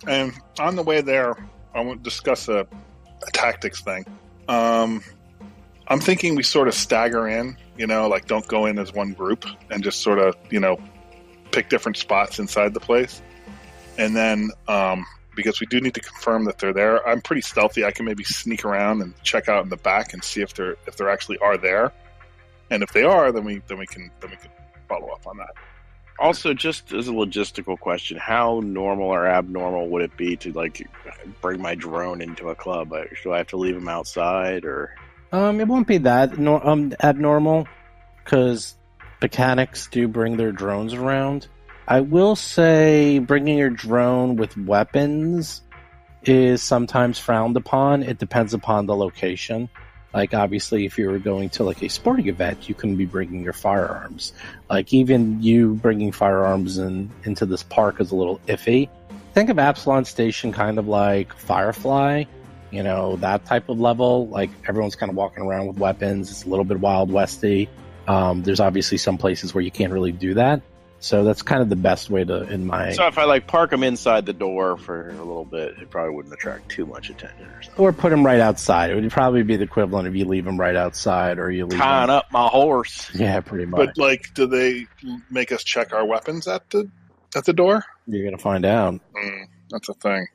And on the way there, I want to discuss a tactics thing. I'm thinking we sort of stagger in, you know, like don't go in as one group and just sort of, you know, pick different spots inside the place. And then, because we do need to confirm that they're there, I'm pretty stealthy. I can maybe sneak around and check out in the back and see if they're actually are there. And if they are, then we can follow up on that.
Also, just as a logistical question, how normal or abnormal would it be to like bring my drone into a club? Do I have to leave him outside, or?
It won't be that abnormal, because mechanics do bring their drones around. I will say bringing your drone with weapons is sometimes frowned upon. It depends upon the location. Like, obviously, if you were going to, like, a sporting event, you couldn't be bringing your firearms. Like, even you bringing firearms into this park is a little iffy. Think of Absalon Station kind of like Firefly, that type of level. Like everyone's kind of walking around with weapons. It's a little bit Wild Westy. There's obviously some places where you can't really do that. So that's kind of the best way to,
So if I park them inside the door for a little bit, it probably wouldn't attract too much attention or something.
Or put them right outside. It would probably be the equivalent if you leave them right outside or you leave
Tying up my horse.
Yeah, pretty much.
But do they make us check our weapons at the door?
You're gonna find out.
That's a thing.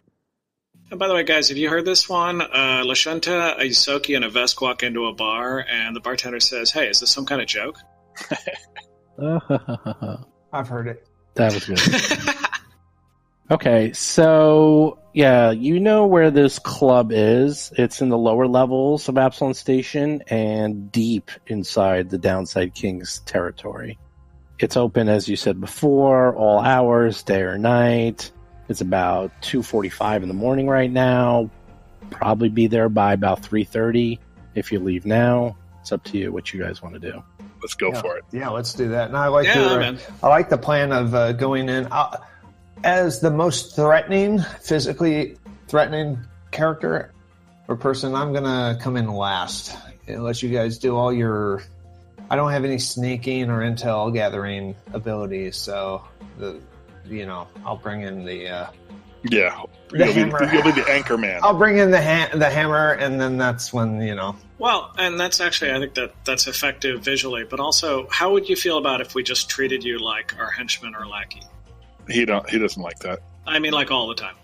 And by the way, guys, have you heard this one? Lashunta, a Yusoki, and a Vesk walk into a bar, and the bartender says, "Hey, is this some kind of joke?"
I've heard it.
That was good. Okay, so yeah, you know where this club is. It's in the lower levels of Absalon Station and deep inside the Downside King's territory. It's open, as you said before, all hours, day or night. It's about 2:45 in the morning right now. Probably be there by about 3:30 if you leave now. It's up to you what you guys want to do.
Let's go for it.
Yeah, let's do that. And I like the plan of going in as the most physically threatening character or person. I'm gonna come in last and let you guys do all your. I don't have any sneaking or intel gathering abilities, so I'll bring in the.
Yeah,
hammer.
You'll be the anchor man.
I'll bring in the hammer, and then that's when
Well, and that's actually, I think that's effective visually, but also, how would you feel about if we just treated you like our henchman or lackey?
He doesn't like that.
I mean, like all the time.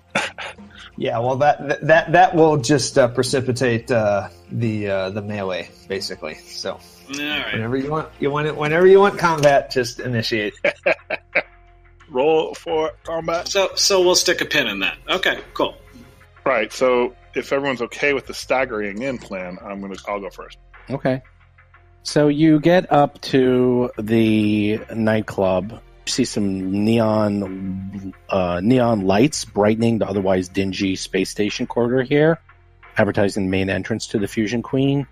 Yeah, well, that will just precipitate the melee, basically. So,
All right.
Whenever you want combat, just initiate.
Roll for combat.
So we'll stick a pin in that. Okay, cool.
Right. So if everyone's okay with the staggering in plan, I'll go first.
Okay. So you get up to the nightclub. You see some neon lights brightening the otherwise dingy space station corridor here, advertising the main entrance to the Fusion Queen.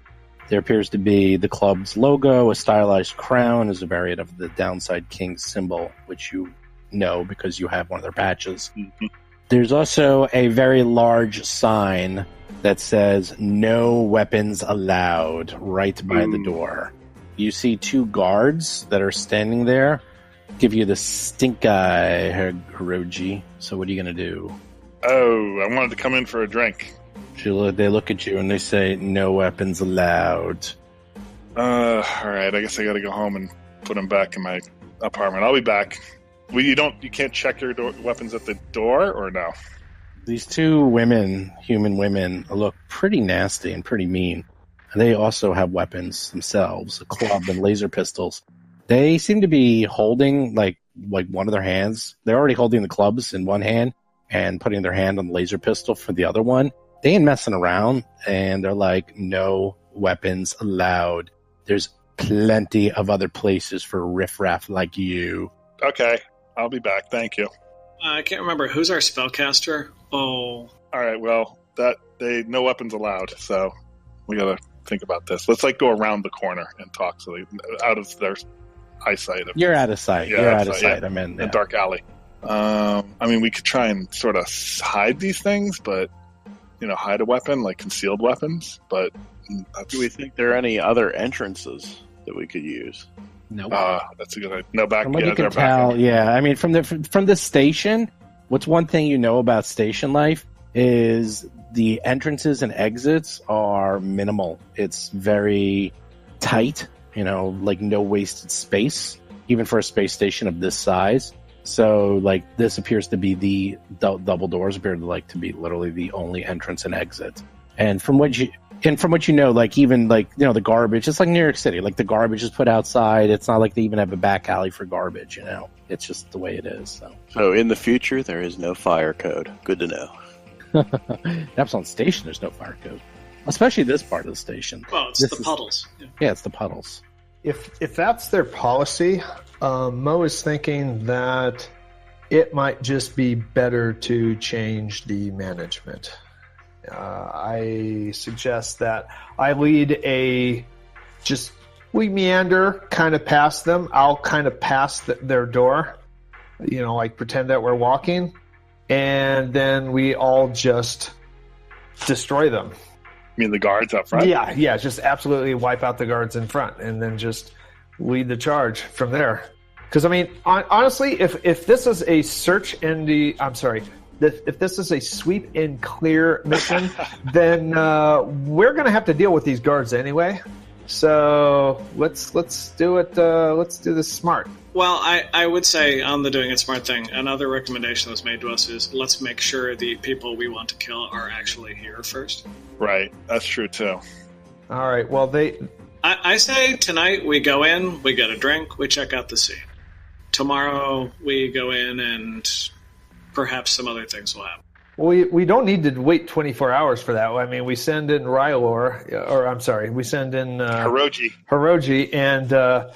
There appears to be the club's logo, a stylized crown as a variant of the Downside King's symbol, which you know because you have one of their patches.
Mm-hmm.
There's also a very large sign that says "No weapons allowed" right by the door. You see two guards that are standing there, give you the stink eye, Hiroji. So what are you going to do?
Oh, I wanted to come in for a drink.
They look at you and they say, "No weapons allowed."
All right, I guess I got to go home and put them back in my apartment. I'll be back. You can't check your weapons at the door, or no?
These two human women, look pretty nasty and pretty mean. They also have weapons themselves, a club and laser pistols. They seem to be holding like one of their hands. They're already holding the clubs in one hand and putting their hand on the laser pistol for the other one. They ain't messing around, and they're like, "No weapons allowed. There's plenty of other places for riffraff like you."
Okay, I'll be back. Thank you.
I can't remember. Who's our spellcaster? Oh.
All right, well, no weapons allowed, so we got to think about this. Let's go around the corner and talk so out of their eyesight.
You're out of sight.
Yeah,
You're out of sight.
Yeah.
I'm in
a dark alley. We could try and sort of hide these things, but hide a weapon, like concealed weapons. But
do we think there are any other entrances that we could use?
No.
That's a good idea. No, back.
From what you can tell, from the station, what's one thing you know about station life is the entrances and exits are minimal. It's very tight, no wasted space, even for a space station of this size. So, this appears to be the double doors appear to be literally the only entrance and exit. And from what you know, the garbage, it's like New York City. The garbage is put outside. It's not like they even have a back alley for garbage, It's just the way it is.
So in the future, there is no fire code. Good to know.
That's on station. There's no fire code. Especially this part of the station.
Well, it's the puddles.
Yeah, it's the puddles.
If that's their policy, Mo is thinking that it might just be better to change the management. I suggest that I lead we meander kind of past them. I'll kind of pass their door, pretend that we're walking, and then we all just destroy them.
You mean the guards up front?
Yeah, just absolutely wipe out the guards in front, and then just lead the charge from there. Because, I mean, honestly, if this is a search in the... I'm sorry. If this is a sweep and clear mission, then we're going to have to deal with these guards anyway. So let's do it. Let's do this smart.
Well, I would say on the doing it smart thing, another recommendation that was made to us is let's make sure the people we want to kill are actually here first.
Right. That's true, too.
All right. Well,
I say tonight we go in, we get a drink, we check out the scene. Tomorrow we go in and perhaps some other things will happen.
Well, we don't need to wait 24 hours for that. I mean, we send in we send in Hiroji, and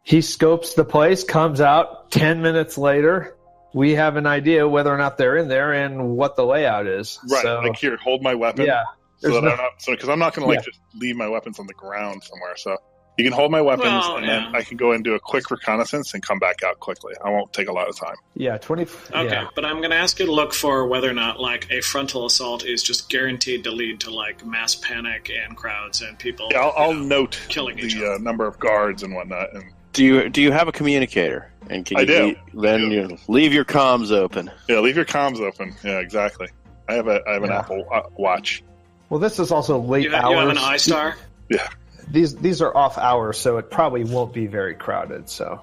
he scopes the place, comes out 10 minutes later. We have an idea whether or not they're in there and what the layout is.
Right.
So,
like, here, hold my weapon.
Yeah.
Because I'm not going to just leave my weapons on the ground somewhere. So you can hold my weapons, then I can go and do a quick reconnaissance and come back out quickly. I won't take a lot of time.
Yeah, 20.
Okay,
yeah.
But I'm going to ask you to look for whether or not like a frontal assault is just guaranteed to lead to like mass panic and crowds and people.
Yeah, I'll note
killing each other.
the number of guards and whatnot. And
Do you have a communicator? And can
I
you
do.
You leave your comms open.
Yeah, leave your comms open. Yeah, exactly. I have an Apple Watch.
Well, this is also late hours.
You have an iStar?
Yeah.
These are off hours, so it probably won't be very crowded. So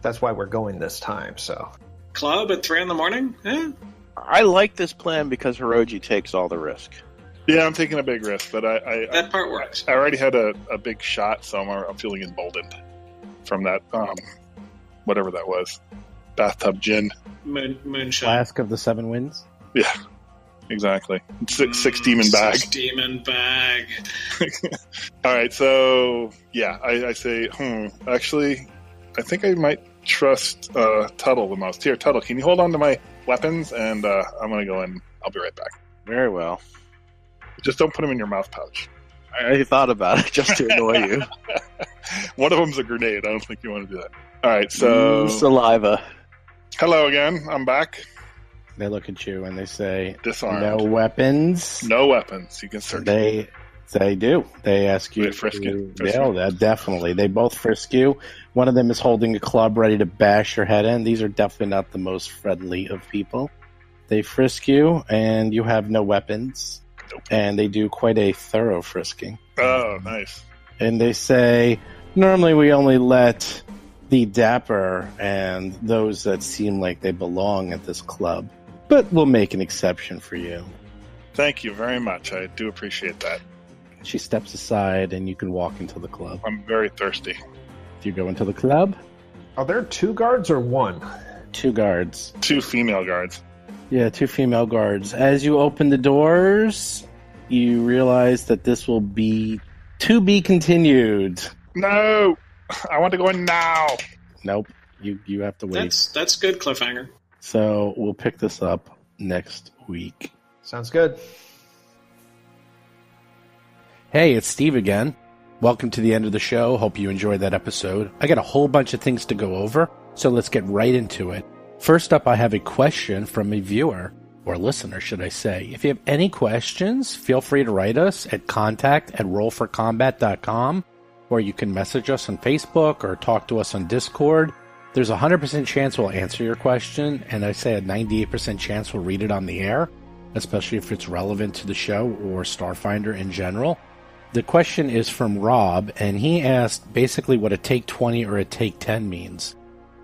that's why we're going this time. So
club at 3 a.m? Eh?
I like this plan because Hiroji takes all the risk.
Yeah, I'm taking a big risk, but
that part works.
I already had a big shot, so I'm feeling emboldened from that whatever that was, bathtub gin,
moonshine,
Flask of the Seven Winds.
Yeah. Exactly. Six demon bag.
6 demon bag.
All right, so yeah, I say, actually, I think I might trust Tuttle the most. Here, Tuttle, can you hold on to my weapons? And I'm going to go in. I'll be right back.
Very well.
Just don't put them in your mouth pouch.
I thought about it just to annoy you.
One of them's a grenade. I don't think you want to do that. All right, so...
Saliva.
Hello again. I'm back.
They look at you and they say,
Disarmed.
No weapons.
No weapons. You can search.
They do. They ask you.
They frisk you.
Yeah, definitely. They both frisk you. One of them is holding a club ready to bash your head in. These are definitely not the most friendly of people. They frisk you, and you have no weapons.
Nope.
And they do quite a thorough frisking.
Oh, nice.
And they say, normally we only let the dapper and those that seem like they belong at this club. But we'll make an exception for you.
Thank you very much. I do appreciate that.
She steps aside and you can walk into the club.
I'm very thirsty.
Do you go into the club?
Are there 2 guards or 1?
2 guards.
2 female guards.
Yeah, 2 female guards. As you open the doors, you realize that this will be to be continued.
No! I want to go in now!
Nope. You have to wait.
That's good cliffhanger.
So we'll pick this up next week.
Sounds good.
Hey, it's Steve again. Welcome to the end of the show. Hope you enjoyed that episode. I got a whole bunch of things to go over, so let's get right into it. First up, I have a question from a viewer, or listener, should I say. If you have any questions, feel free to write us at contact@rollforcombat.com, or you can message us on Facebook or talk to us on Discord. There's a 100% chance we'll answer your question, and I say a 98% chance we'll read it on the air, especially if it's relevant to the show or Starfinder in general. The question is from Rob, and he asked basically what a take 20 or a take 10 means.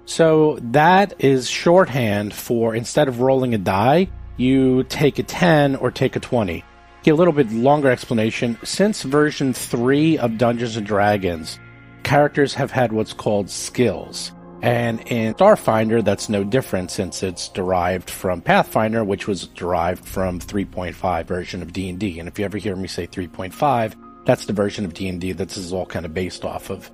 So that is shorthand for instead of rolling a die, you take a 10 or take a 20. Give a little bit longer explanation. Since version 3 of Dungeons & Dragons, characters have had what's called skills. And in Starfinder, that's no different since it's derived from Pathfinder, which was derived from 3.5 version of D&D. And if you ever hear me say 3.5, that's the version of D&D that this is all kind of based off of.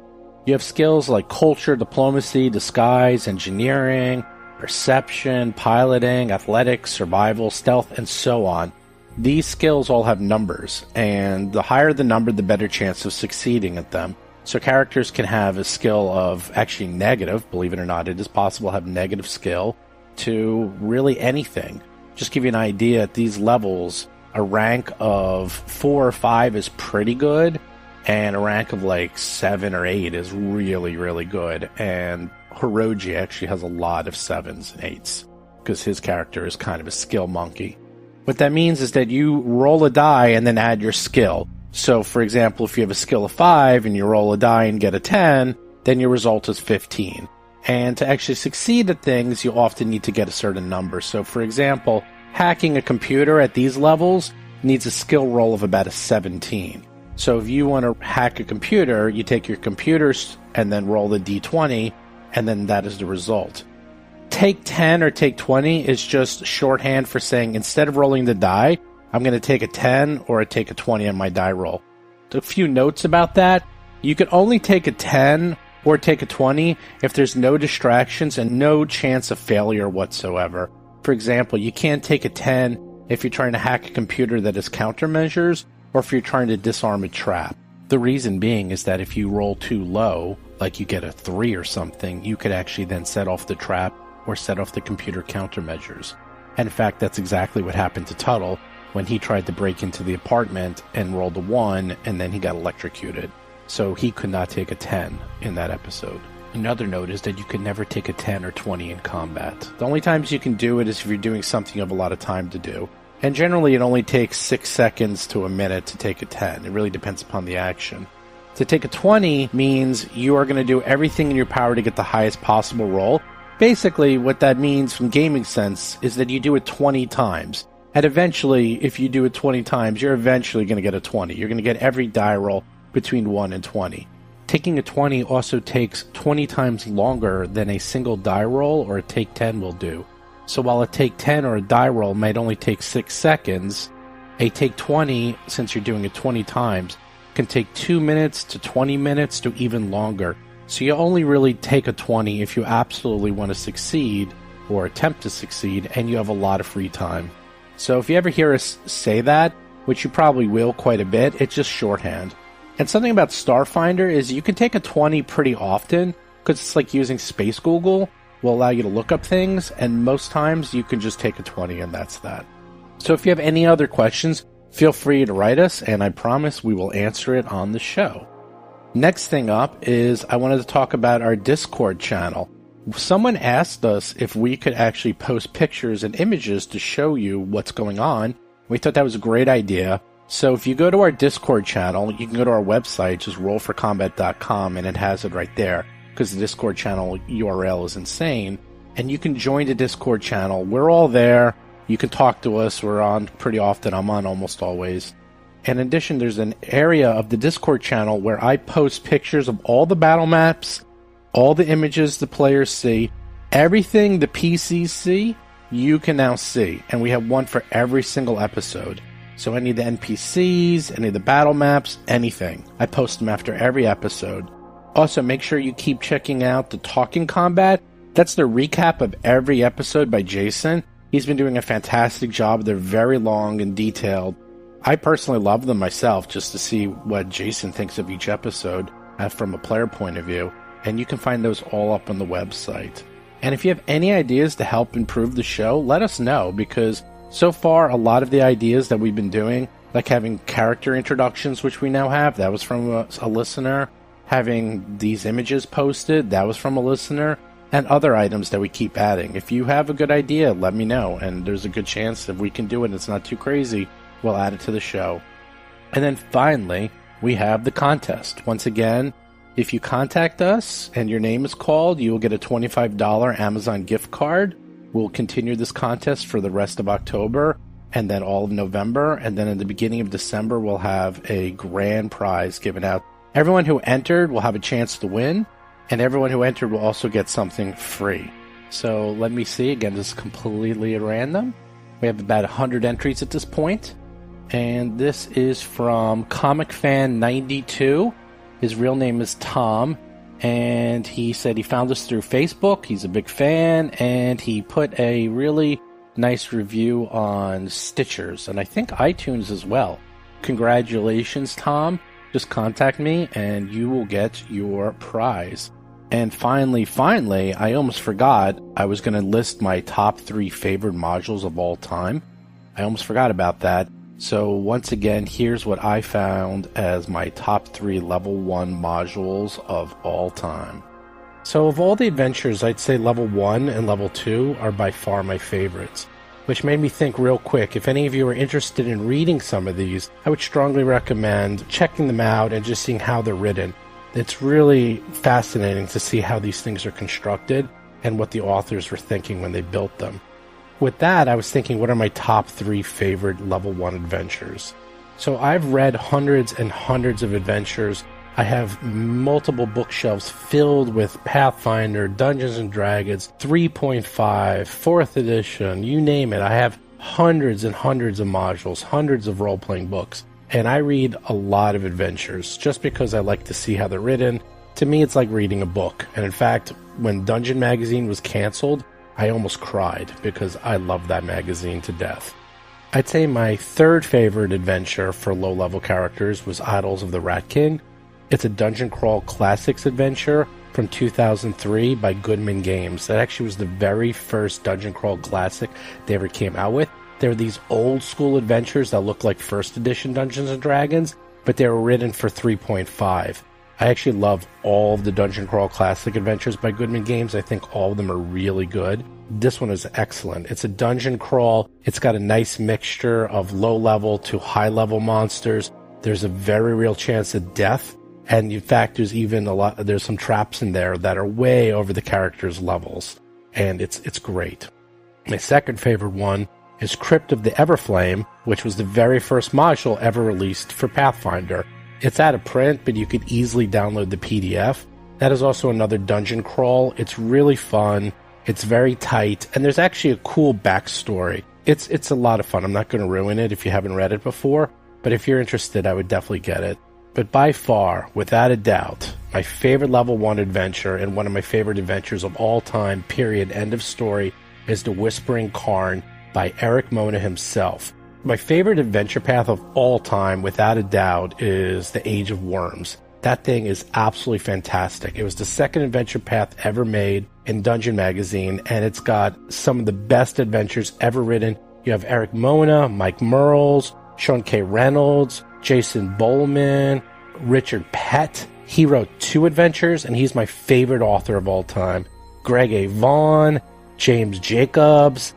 You have skills like culture, diplomacy, disguise, engineering, perception, piloting, athletics, survival, stealth, and so on. These skills all have numbers, and the higher the number, the better chance of succeeding at them. So characters can have a skill of actually negative, believe it or not, it is possible to have negative skill, to really anything. Just give you an idea, at these levels, a rank of 4 or 5 is pretty good, and a rank of like 7 or 8 is really, really good. And Hiroji actually has a lot of 7s and 8s, because his character is kind of a skill monkey. What that means is that you roll a die and then add your skill. So, for example, if you have a skill of 5 and you roll a die and get a 10, then your result is 15. And to actually succeed at things, you often need to get a certain number. So, for example, hacking a computer at these levels needs a skill roll of about a 17. So if you want to hack a computer, you take your computers and then roll the d20, and then that is the result. Take 10 or take 20 is just shorthand for saying instead of rolling the die, I'm going to take a 10 or take a 20 on my die roll. A few notes about that. You can only take a 10 or take a 20 if there's no distractions and no chance of failure whatsoever. For example, you can't take a 10 if you're trying to hack a computer that has countermeasures or if you're trying to disarm a trap. The reason being is that if you roll too low, like you get a 3 or something, you could actually then set off the trap or set off the computer countermeasures. And in fact, that's exactly what happened to Tuttle when he tried to break into the apartment and rolled a 1 and then he got electrocuted. So he could not take a 10 in that episode. Another note is that you can never take a 10 or 20 in combat. The only times you can do it is if you're doing something you have a lot of time to do. And generally it only takes 6 seconds to a minute to take a 10. It really depends upon the action. To take a 20 means you are going to do everything in your power to get the highest possible roll. Basically, what that means from gaming sense is that you do it 20 times. And eventually, if you do it 20 times, you're eventually going to get a 20. You're going to get every die roll between 1 and 20. Taking a 20 also takes 20 times longer than a single die roll or a take 10 will do. So while a take 10 or a die roll might only take 6 seconds, a take 20, since you're doing it 20 times, can take 2 minutes to 20 minutes to even longer. So you only really take a 20 if you absolutely want to succeed or attempt to succeed and you have a lot of free time. So if you ever hear us say that, which you probably will quite a bit, it's just shorthand. And something about Starfinder is you can take a 20 pretty often because it's like using Space Google will allow you to look up things, and most times you can just take a 20 and that's that. So if you have any other questions, feel free to write us and I promise we will answer it on the show. Next thing up is I wanted to talk about our Discord channel. Someone asked us if we could actually post pictures and images to show you what's going on. We thought that was a great idea. So if you go to our Discord channel, you can go to our website, just rollforcombat.com, and it has it right there, because the Discord channel URL is insane. And you can join the Discord channel. We're all there. You can talk to us. We're on pretty often. I'm on almost always. In addition, there's an area of the Discord channel where I post pictures of all the battle maps, all the images the players see, everything the PCs see, you can now see. And we have one for every single episode. So any of the NPCs, any of the battle maps, anything. I post them after every episode. Also, make sure you keep checking out the Talking Combat. That's the recap of every episode by Jason. He's been doing a fantastic job. They're very long and detailed. I personally love them myself just to see what Jason thinks of each episode from a player point of view. And you can find those all up on the website. And if you have any ideas to help improve the show, let us know, because so far, a lot of the ideas that we've been doing, like having character introductions, which we now have, that was from a listener. Having these images posted, that was from a listener. And other items that we keep adding. If you have a good idea, let me know. And there's a good chance if we can do it and it's not too crazy, we'll add it to the show. And then finally, we have the contest. Once again, if you contact us and your name is called, you will get a $25 Amazon gift card. We'll continue this contest for the rest of October and then all of November. And then in the beginning of December, we'll have a grand prize given out. Everyone who entered will have a chance to win, and everyone who entered will also get something free. So let me see. Again, this is completely at random. We have about 100 entries at this point. And this is from Comic Fan 92. His real name is Tom. And he said he found us through Facebook. He's a big fan, and he put a really nice review on Stitchers, and I think iTunes as well. Congratulations, Tom. Just contact me, and you will get your prize. And finally, I almost forgot I was going to list my top 3 favorite modules of all time. I almost forgot about that. So once again, here's what I found as my top 3 level 1 modules of all time. So of all the adventures, I'd say level 1 and level 2 are by far my favorites, which made me think real quick, if any of you are interested in reading some of these, I would strongly recommend checking them out and just seeing how they're written. It's really fascinating to see how these things are constructed and what the authors were thinking when they built them. With that, I was thinking, what are my top 3 favorite level 1 adventures? So I've read hundreds and hundreds of adventures. I have multiple bookshelves filled with Pathfinder, Dungeons & Dragons, 3.5, 4th edition, you name it. I have hundreds and hundreds of modules, hundreds of role-playing books. And I read a lot of adventures just because I like to see how they're written. To me, it's like reading a book. And in fact, when Dungeon Magazine was canceled, I almost cried because I love that magazine to death. I'd say my 3rd favorite adventure for low-level characters was Idols of the Rat King. It's a Dungeon Crawl Classics adventure from 2003 by Goodman Games. That actually was the very first Dungeon Crawl Classic they ever came out with. There are these old school adventures that look like first edition Dungeons & Dragons, but they were written for 3.5. I actually love all of the Dungeon Crawl Classic adventures by Goodman Games. I think all of them are really good. This one is excellent. It's a dungeon crawl. It's got a nice mixture of low-level to high-level monsters. There's a very real chance of death. And in fact, there's some traps in there that are way over the characters' levels. And it's great. My 2nd favorite one is Crypt of the Everflame, which was the very first module ever released for Pathfinder. It's out of print, but you could easily download the PDF. That is also another dungeon crawl. It's really fun. It's very tight, and there's actually a cool backstory. It's a lot of fun. I'm not going to ruin it if you haven't read it before, but if you're interested, I would definitely get it. But by far, without a doubt, my favorite level 1 adventure and one of my favorite adventures of all time, period, end of story, is The Whispering Cairn by Erik Mona himself. My favorite adventure path of all time, without a doubt, is The Age of Worms. That thing is absolutely fantastic. It was the 2nd adventure path ever made in Dungeon Magazine, and it's got some of the best adventures ever written. You have Erik Mona, Mike Merles, Sean K. Reynolds, Jason Bowman, Richard Pett. He wrote 2 adventures, and he's my favorite author of all time. Greg A. Vaughn, James Jacobs.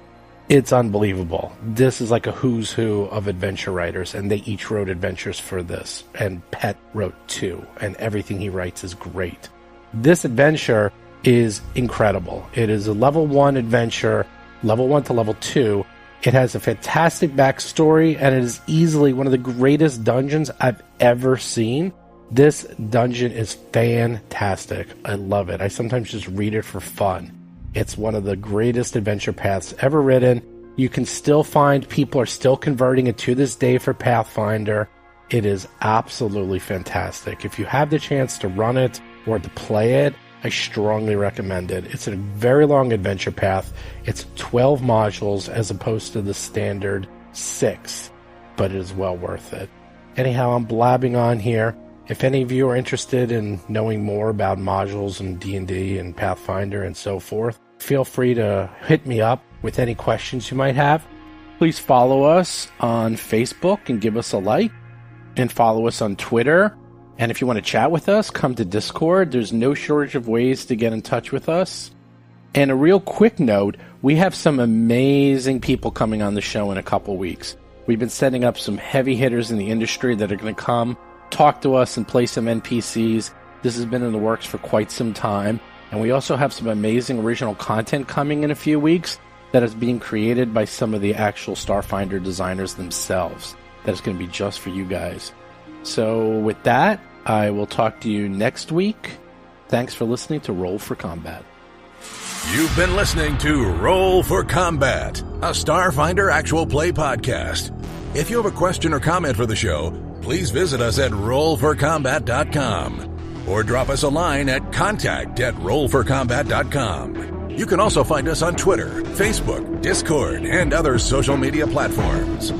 It's unbelievable. This is like a who's who of adventure writers, and they each wrote adventures for this. And Pett wrote 2, and everything he writes is great. This adventure is incredible. It is a level 1 adventure, level 1 to level 2. It has a fantastic backstory, and it is easily one of the greatest dungeons I've ever seen. This dungeon is fantastic. I love it. I sometimes just read it for fun. It's one of the greatest adventure paths ever written. You can still find people are still converting it to this day for Pathfinder. It is absolutely fantastic. If you have the chance to run it or to play it, I strongly recommend it. It's a very long adventure path. It's 12 modules as opposed to the standard 6, but it is well worth it. Anyhow, I'm blabbing on here. If any of you are interested in knowing more about modules and D&D and Pathfinder and so forth, feel free to hit me up with any questions you might have. Please follow us on Facebook and give us a like, and follow us on Twitter. And if you want to chat with us, come to Discord. There's no shortage of ways to get in touch with us. And a real quick note, we have some amazing people coming on the show in a couple weeks. We've been setting up some heavy hitters in the industry that are going to come talk to us and play some NPCs. This has been in the works for quite some time. And we also have some amazing original content coming in a few weeks that is being created by some of the actual Starfinder designers themselves. That is going to be just for you guys. So with that, I will talk to you next week. Thanks for listening to Roll for Combat.
You've been listening to Roll for Combat, a Starfinder actual play podcast. If you have a question or comment for the show, please visit us at rollforcombat.com or drop us a line at contact@rollforcombat.com. You can also find us on Twitter, Facebook, Discord, and other social media platforms.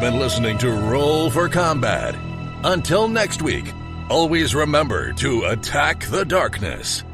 You've been listening to Roll for Combat. Until next week, always remember to attack the darkness.